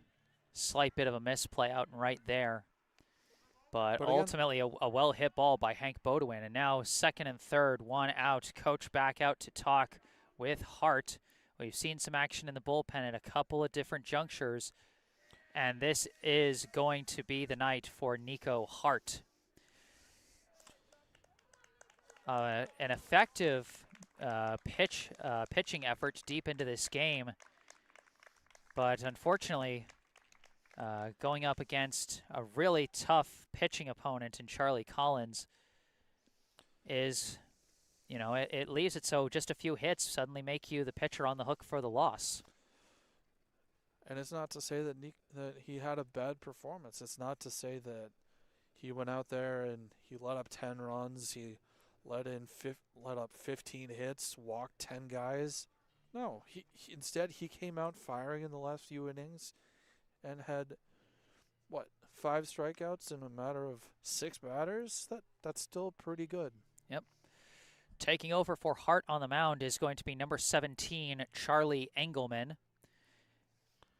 A: a slight bit of a misplay out and right there. But
B: again,
A: ultimately a well-hit ball by Hank Bodewin. And now second and third, 1 out. Coach back out to talk with Hart. We've seen some action in the bullpen at a couple of different junctures. And this is going to be the night for Nico Hart. An effective pitching effort deep into this game. But unfortunately, going up against a really tough pitching opponent in Charlie Collins is, it leaves it so just a few hits suddenly make you the pitcher on the hook for the loss.
B: And it's not to say that he had a bad performance. It's not to say that he went out there and he let up 10 runs. He let up 15 hits, walked 10 guys. No, instead he came out firing in the last few innings and had, 5 strikeouts in a matter of 6 batters? That's still pretty good.
A: Yep. Taking over for Hart on the mound is going to be number 17, Charlie Engelman.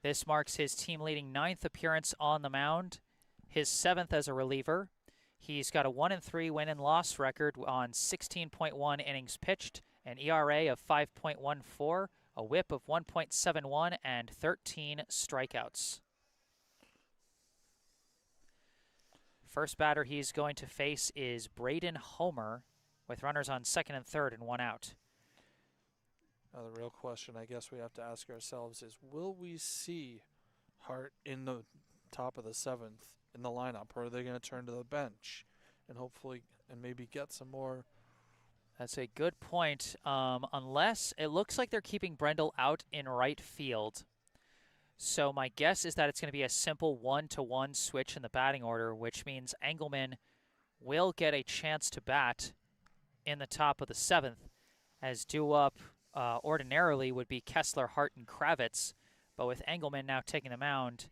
A: This marks his team-leading 9th appearance on the mound, his 7th as a reliever. He's got a 1-3 win and loss record on 16.1 innings pitched, an ERA of 5.14, a WHIP of 1.71, and 13 strikeouts. First batter he's going to face is Braden Homer with runners on second and third and 1 out.
B: Now the real question I guess we have to ask ourselves is, will we see Hart in the top of the 7th in the lineup, or are they going to turn to the bench and hopefully and maybe get some more?
A: That's a good point. Unless it looks like they're keeping Brendel out in right field. So my guess is that it's going to be a simple 1-to-1 switch in the batting order, which means Engelman will get a chance to bat in the top of the 7th, as due up ordinarily would be Kessler, Hart, and Kravitz. But with Engelman now taking the mound,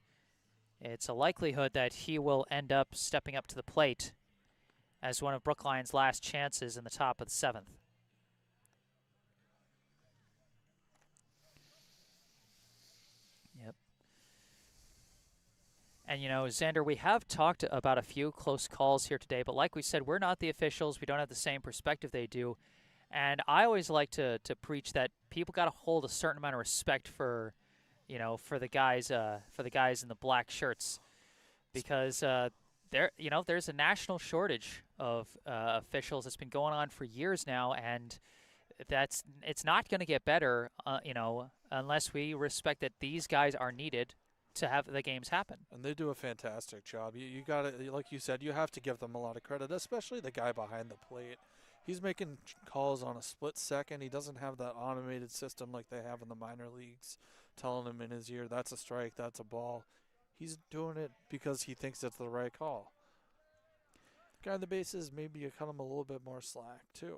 A: it's a likelihood that he will end up stepping up to the plate as one of Brookline's last chances in the top of the 7th. Yep. And, Xander, we have talked about a few close calls here today, but like we said, we're not the officials. We don't have the same perspective they do. And I always like to preach that people got to hold a certain amount of respect for the guys in the black shirts, because there's a national shortage of officials that's been going on for years now, and it's not going to get better, unless we respect that these guys are needed to have the games happen.
B: And they do a fantastic job. You got to, like you said, you have to give them a lot of credit, especially the guy behind the plate. He's making calls on a split second. He doesn't have that automated system like they have in the minor leagues, telling him in his ear, that's a strike, that's a ball. He's doing it because he thinks it's the right call. The guy on the bases, maybe you cut him a little bit more slack, too.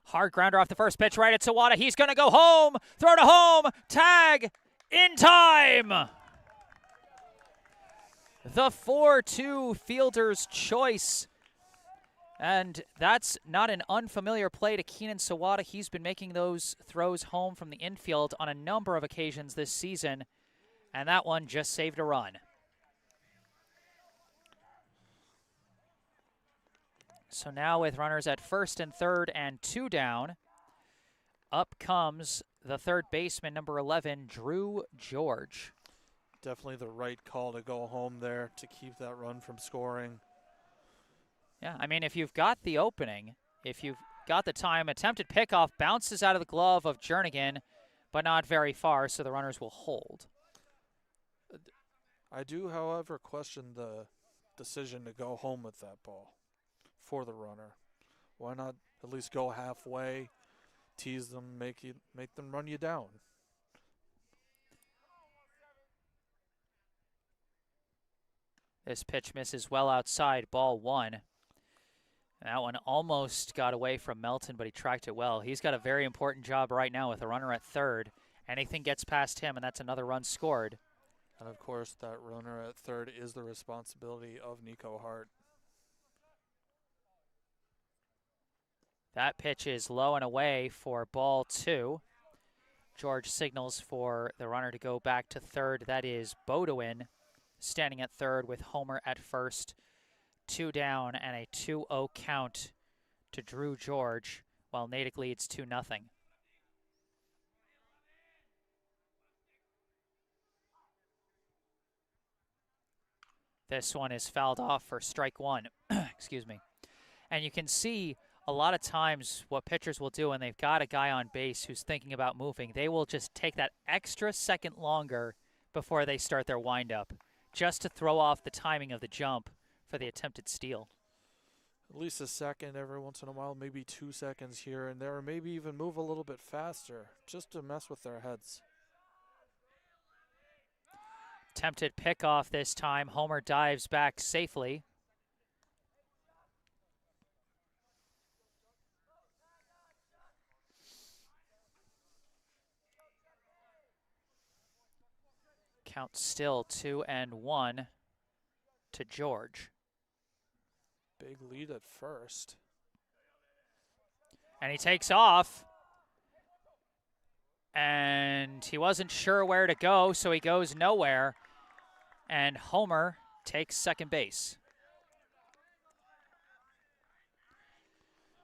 A: Hard grounder off the first pitch right at Sawada. He's going to go home. Throw to home. Tag in time. The 4-2 fielder's choice. And that's not an unfamiliar play to Keenan Sawada. He's been making those throws home from the infield on a number of occasions this season. And that one just saved a run. So now with runners at first and third and 2 down, up comes the third baseman, number 11, Drew George.
B: Definitely the right call to go home there to keep that run from scoring.
A: Yeah, I mean, if you've got the opening, if you've got the time, attempted pickoff bounces out of the glove of Jernigan, but not very far, so the runners will hold.
B: I do, however, question the decision to go home with that ball for the runner. Why not at least go halfway, tease them, make them run you down?
A: This pitch misses well outside, ball 1. That one almost got away from Melton, but he tracked it well. He's got a very important job right now with a runner at third. Anything gets past him, and that's another run scored.
B: And, of course, that runner at third is the responsibility of Nico Hart.
A: That pitch is low and away for ball 2. George signals for the runner to go back to third. That is Bodewin standing at third with Homer at first. 2 down and a 2-0 count to Drew George, while Natick leads 2-0. This one is fouled off for strike 1. Excuse me. And you can see a lot of times what pitchers will do when they've got a guy on base who's thinking about moving, they will just take that extra second longer before they start their windup, just to throw off the timing of the jump for the attempted steal.
B: At least a second every once in a while, maybe 2 seconds here and there, or maybe even move a little bit faster, just to mess with their heads.
A: Attempted pickoff this time. Homer dives back safely. Count still 2-1 to George.
B: Big lead at first.
A: And he takes off. And he wasn't sure where to go, so he goes nowhere. And Homer takes second base.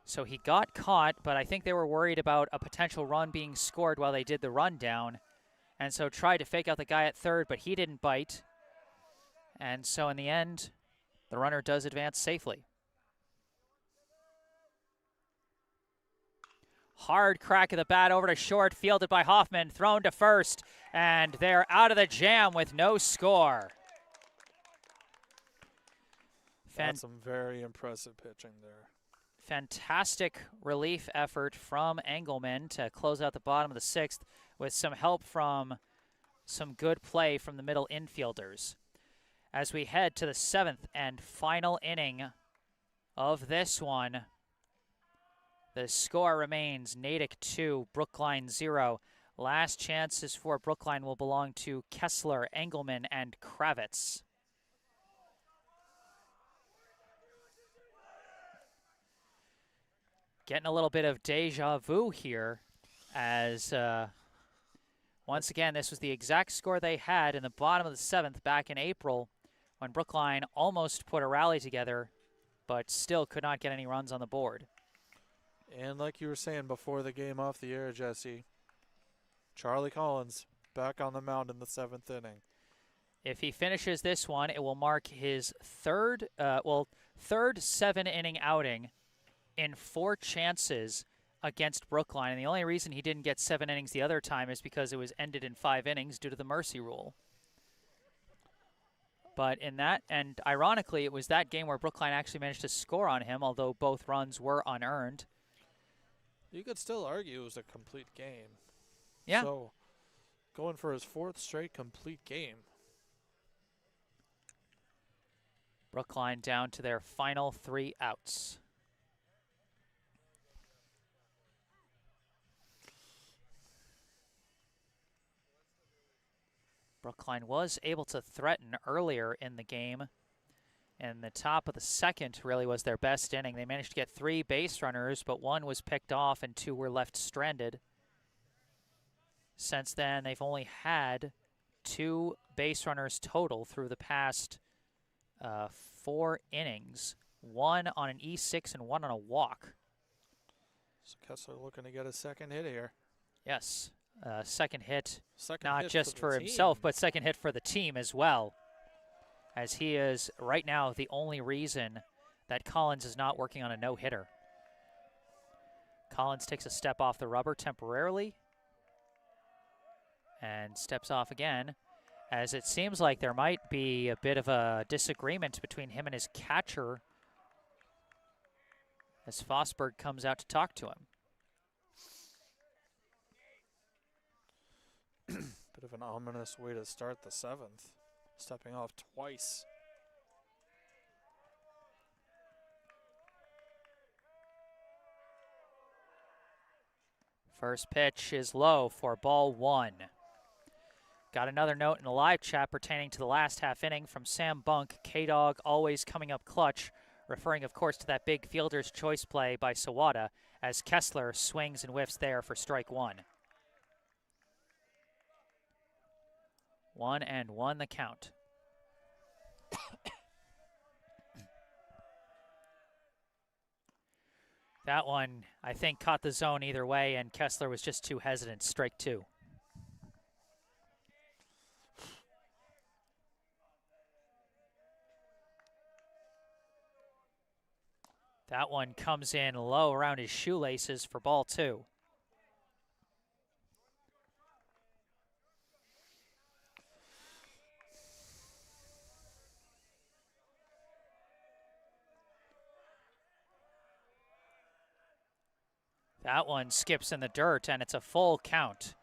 A: So he got caught, but I think they were worried about a potential run being scored while they did the rundown. And so tried to fake out the guy at third, but he didn't bite. And so in the end, The runner does advance safely. Hard crack of the bat over to short, fielded by Hoffman, thrown to first, and they're out of the jam with no score.
B: That's some very impressive pitching there.
A: Fantastic relief effort from Engelman to close out the bottom of the 6th with some help from some good play from the middle infielders. As we head to the 7th and final inning of this one, the score remains Natick 2, Brookline 0. Last chances for Brookline will belong to Kessler, Engelman, and Kravitz. Getting a little bit of deja vu here as once again, this was the exact score they had in the bottom of the 7th back in April when Brookline almost put a rally together but still could not get any runs on the board.
B: And like you were saying before the game off the air, Jesse, Charlie Collins back on the mound in the 7th inning.
A: If he finishes this one, it will mark his third 7-inning outing in 4 chances against Brookline. And the only reason he didn't get 7 innings the other time is because it was ended in 5 innings due to the mercy rule. But in that, and ironically, it was that game where Brookline actually managed to score on him, although both runs were unearned.
B: You could still argue it was a complete game.
A: Yeah.
B: So, going for his 4th straight complete game.
A: Brookline down to their final 3 outs. Brookline was able to threaten earlier in the game, and the top of the 2nd really was their best inning. They managed to get 3 base runners, but 1 was picked off and 2 were left stranded. Since then, they've only had 2 base runners total through the past 4 innings, 1 on an E6 and 1 on a walk.
B: So Kessler looking to get a 2nd hit here.
A: Yes, second hit,
B: Second
A: not
B: hit
A: just for
B: the
A: himself,
B: team.
A: but second hit for the team as well, as he is right now the only reason that Collins is not working on a no-hitter. Collins takes a step off the rubber temporarily and steps off again, as it seems like there might be a bit of a disagreement between him and his catcher as Fosberg comes out to talk to him.
B: Bit of an ominous way to start the 7th. Stepping off twice.
A: First pitch is low for ball 1. Got another note in the live chat pertaining to the last half inning from Sam Bunk. K-Dog always coming up clutch, referring, of course, to that big fielder's choice play by Sawada as Kessler swings and whiffs there for strike 1. 1-1 the count. That one, I think, caught the zone either way, and Kessler was just too hesitant. Strike 2. That one comes in low around his shoelaces for ball 2. That one skips in the dirt, and it's a full count.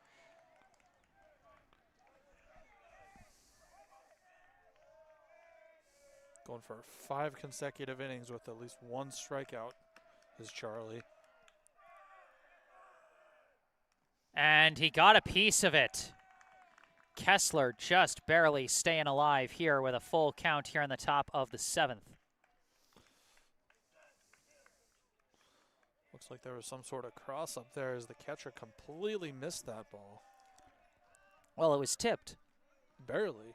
B: Going for 5 consecutive innings with at least 1 strikeout is Charlie.
A: And he got a piece of it. Kessler just barely staying alive here with a full count here on the top of the 7th.
B: Looks like there was some sort of cross up there as the catcher completely missed that ball.
A: Well, it was tipped.
B: Barely.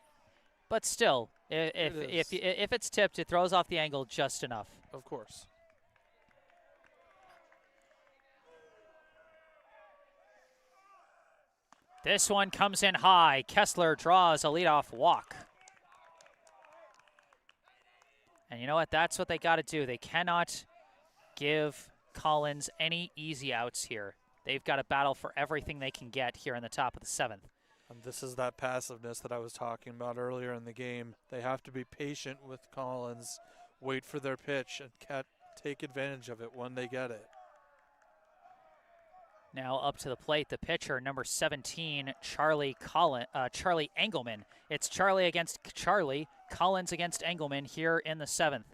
A: But still, if it's tipped, it throws off the angle just enough.
B: Of course.
A: This one comes in high. Kessler draws a leadoff walk. And you know what? That's what they got to do. They cannot give Collins any easy outs here. They've got to battle for everything they can get here in the top of the 7th.
B: And this is that passiveness that I was talking about earlier in the game. They have to be patient with Collins, wait for their pitch, and take advantage of it when they get it.
A: Now up to the plate, the pitcher, number 17, Charlie Engelman. It's Charlie against Charlie, Collins against Engelman here in the 7th.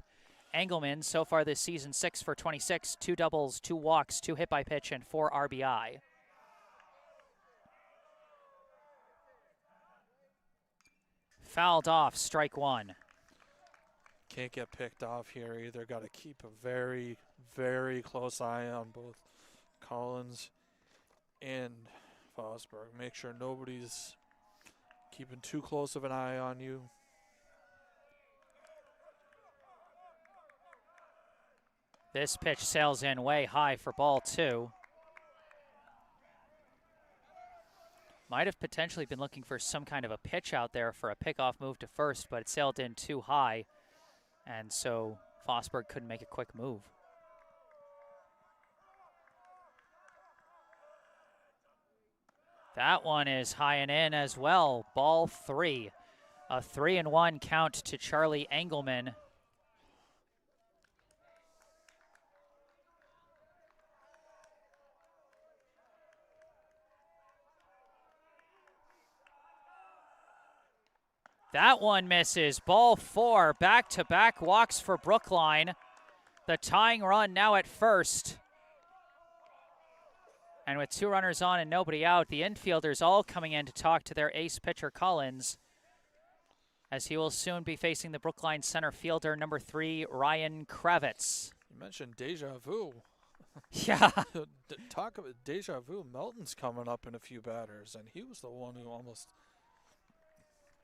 A: Engelman, so far this season, 6 for 26, 2 doubles, 2 walks, 2 hit by pitch, and 4 RBI. Fouled off, strike 1.
B: Can't get picked off here either. Got to keep a very, very close eye on both Collins and Fosberg. Make sure nobody's keeping too close of an eye on you.
A: This pitch sails in way high for ball 2. Might have potentially been looking for some kind of a pitch out there for a pickoff move to first, but it sailed in too high, and so Fosberg couldn't make a quick move. That one is high and in as well. Ball 3. A 3-1 count to Charlie Engelman. That one misses. Ball 4. Back-to-back walks for Brookline. The tying run now at first. And with 2 runners on and nobody out, the infielders all coming in to talk to their ace pitcher, Collins, as he will soon be facing the Brookline center fielder, number 3, Ryan Kravitz.
B: You mentioned deja vu.
A: Yeah.
B: Talk about deja vu. Melton's coming up in a few batters, and he was the one who almost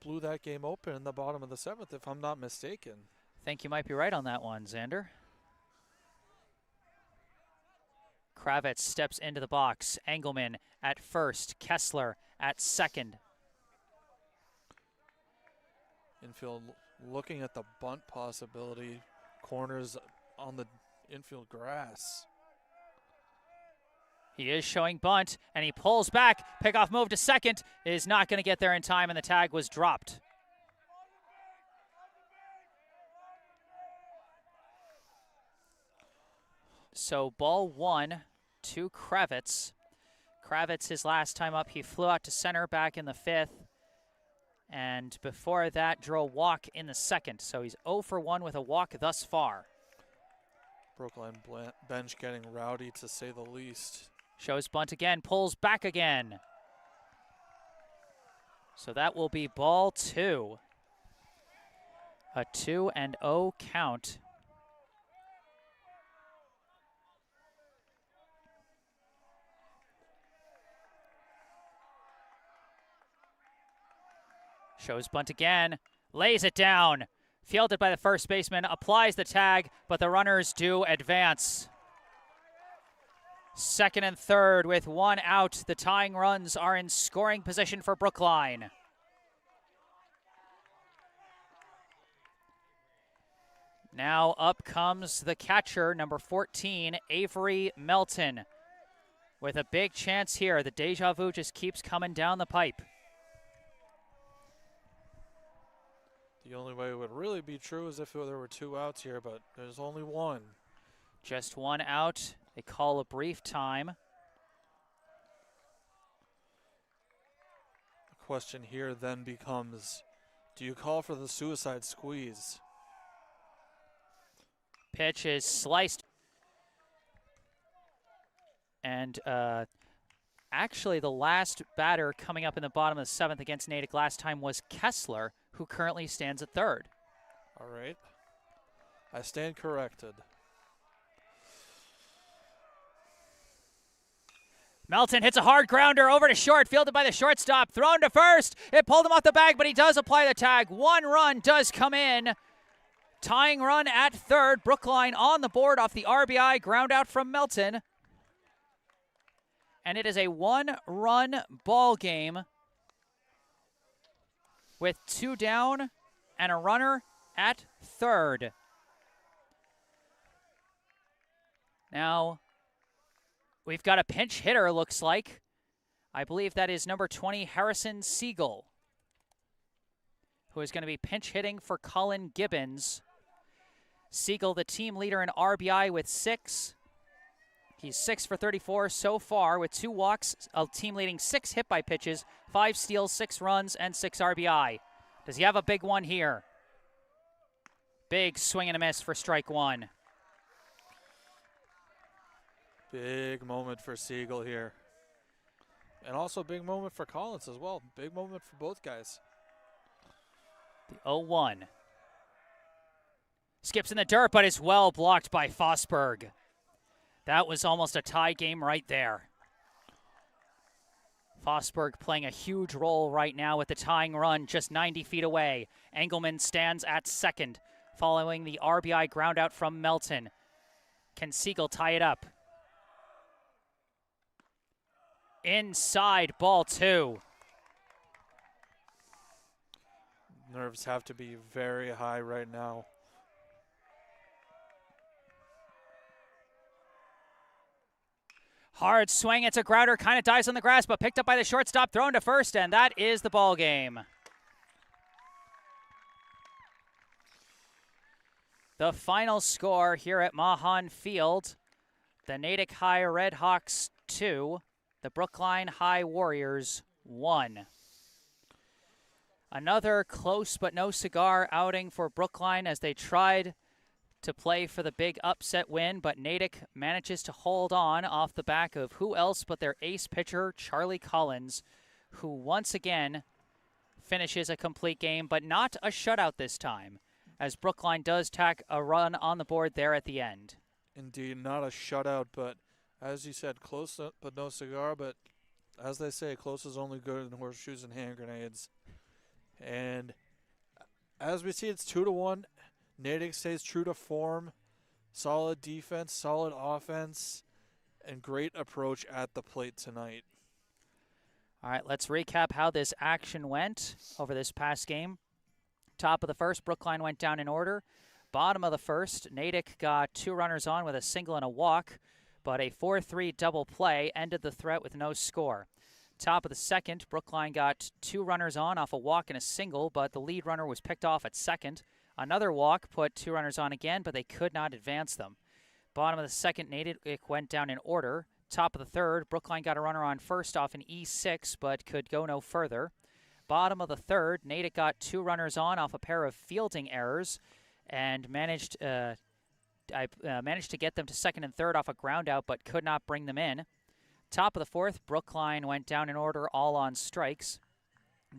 B: blew that game open in the bottom of the 7th, if I'm not mistaken.
A: I think you might be right on that one, Xander. Kravitz steps into the box. Engelman at first. Kessler at second.
B: Infield looking at the bunt possibility. Corners on the infield grass.
A: He is showing bunt, and he pulls back. Pickoff move to second is not going to get there in time, and the tag was dropped. So ball 1 to Kravitz. Kravitz, his last time up, he flew out to center back in the 5th. And before that, drew a walk in the 2nd. So he's 0 for 1 with a walk thus far.
B: Brookline bench getting rowdy, to say the least.
A: Shows bunt again, pulls back again. So that will be ball 2. A 2-0 count. Shows bunt again, lays it down. Fielded by the first baseman, applies the tag, but the runners do advance. 2nd and 3rd with 1 out. The tying runs are in scoring position for Brookline. Now up comes the catcher, number 14, Avery Melton. With a big chance here, the deja vu just keeps coming down the pipe.
B: The only way it would really be true is if there were 2 outs here, but there's only 1.
A: Just 1 out. They call a brief time.
B: The question here then becomes, do you call for the suicide squeeze?
A: Pitch is sliced. And actually the last batter coming up in the bottom of the 7th against Natick last time was Kessler, who currently stands at 3rd.
B: All right. I stand corrected.
A: Melton hits a hard grounder over to short, fielded by the shortstop, thrown to first. It pulled him off the bag, but he does apply the tag. 1 run does come in. Tying run at 3rd. Brookline on the board off the RBI ground out from Melton. And it is a 1-run ball game with 2 down and a runner at 3rd. Now, we've got a pinch hitter, looks like. I believe that is number 20, Harrison Siegel, who is going to be pinch hitting for Colin Gibbons. Siegel, the team leader in RBI with 6. He's 6 for 34 so far with 2 walks, a team leading 6 hit by pitches, 5 steals, 6 runs, and 6 RBI. Does he have a big one here? Big swing and a miss for strike 1.
B: Big moment for Siegel here. And also big moment for Collins as well. Big moment for both guys.
A: The 0-1. Skips in the dirt, but is well blocked by Fosberg. That was almost a tie game right there. Fosberg playing a huge role right now with the tying run just 90 feet away. Engelman stands at second, following the RBI ground out from Melton. Can Siegel tie it up? Inside, ball 2.
B: Nerves have to be very high right now.
A: Hard swing, it's a grounder, kind of dies on the grass, but picked up by the shortstop, thrown to first, and that is the ball game. The final score here at Mahan Field, the Natick High Red Hawks 2, the Brookline High Warriors 1. Another close but no cigar outing for Brookline as they tried to play for the big upset win, but Natick manages to hold on off the back of who else but their ace pitcher, Charlie Collins, who once again finishes a complete game, but not a shutout this time, as Brookline does tack a run on the board there at the end.
B: Indeed, not a shutout, but as you said, close but no cigar, but as they say, close is only good in horseshoes and hand grenades. And as we see, it's 2-1. Natick stays true to form, solid defense, solid offense, and great approach at the plate tonight.
A: All right, let's recap how this action went over this past game. Top of the first, Brookline went down in order. Bottom of the first, Natick got 2 runners on with a single and a walk, but a 4-3 double play ended the threat with no score. Top of the second, Brookline got 2 runners on off a walk and a single, but the lead runner was picked off at second. Another walk put 2 runners on again, but they could not advance them. Bottom of the second, Natick went down in order. Top of the third, Brookline got a runner on first off an E6, but could go no further. Bottom of the third, Natick got 2 runners on off a pair of fielding errors and managed to get them to second and third off a ground out, but could not bring them in. Top of the fourth, Brookline went down in order, all on strikes.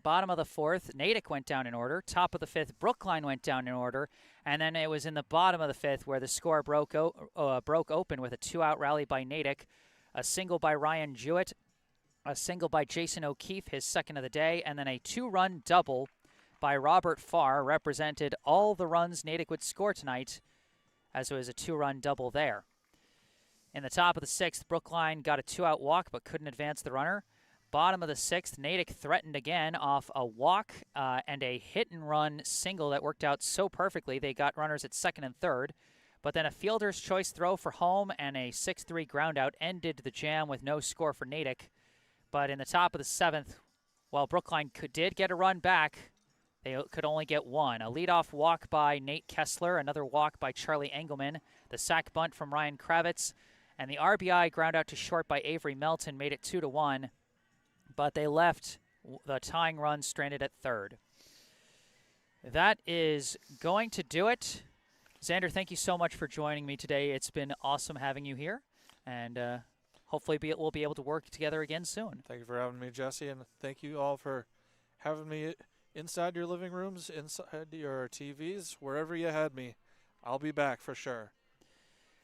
A: Bottom of the fourth, Natick went down in order. Top of the fifth, Brookline went down in order. And then it was in the bottom of the fifth where the score broke open with a 2-out rally by Natick, a single by Ryan Jewett, a single by Jason O'Keefe, his second of the day, and then a 2-run double by Robert Farr represented all the runs Natick would score tonight, as it was a 2-run double there. In the top of the sixth, Brookline got a 2-out walk but couldn't advance the runner. Bottom of the sixth, Natick threatened again off a walk and a hit-and-run single that worked out so perfectly. They got runners at second and third, but then a fielder's choice throw for home and a 6-3 groundout ended the jam with no score for Natick. But in the top of the seventh, while Brookline did get a run back, they could only get one. A leadoff walk by Nate Kessler, another walk by Charlie Engelman, the sac bunt from Ryan Kravitz, and the RBI groundout to short by Avery Melton made it 2-1. But they left the tying run stranded at third. That is going to do it. Xander, thank you so much for joining me today. It's been awesome having you here, and hopefully we'll be able to work together again soon.
B: Thank you for having me, Jesse, and thank you all for having me inside your living rooms, inside your TVs, wherever you had me. I'll be back for sure.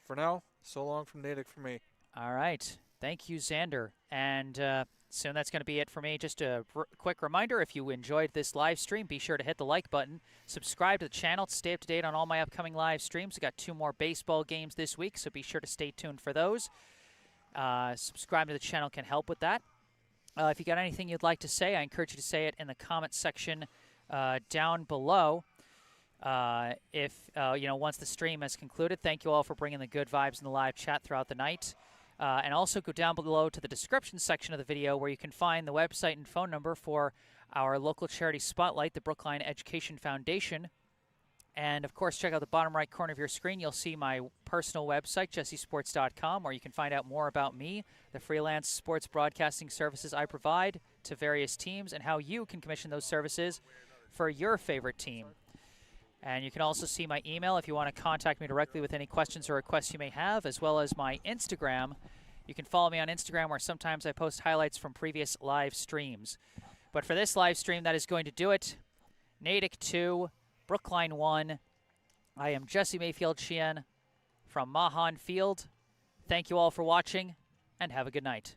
B: For now, so long from Natick for me.
A: All right. Thank you, Xander. And soon that's going to be it for me. Just a quick reminder, if you enjoyed this live stream, be sure to hit the like button. Subscribe to the channel to stay up to date on all my upcoming live streams. We've got 2 more baseball games this week, so be sure to stay tuned for those. Subscribe to the channel can help with that. If you got anything you'd like to say, I encourage you to say it in the comment section down below. Once the stream has concluded. Thank you all for bringing the good vibes in the live chat throughout the night. And also go down below to the description section of the video where you can find the website and phone number for our local charity spotlight, the Brookline Education Foundation. And, of course, check out the bottom right corner of your screen. You'll see my personal website, jessesports.com, where you can find out more about me, the freelance sports broadcasting services I provide to various teams, and how you can commission those services for your favorite team. And you can also see my email if you want to contact me directly with any questions or requests you may have, as well as my Instagram. You can follow me on Instagram, where sometimes I post highlights from previous live streams. But for this live stream, that is going to do it. Natick 2, Brookline 1. I am Jesse Mayfield-Sheehan from Mahan Field. Thank you all for watching, and have a good night.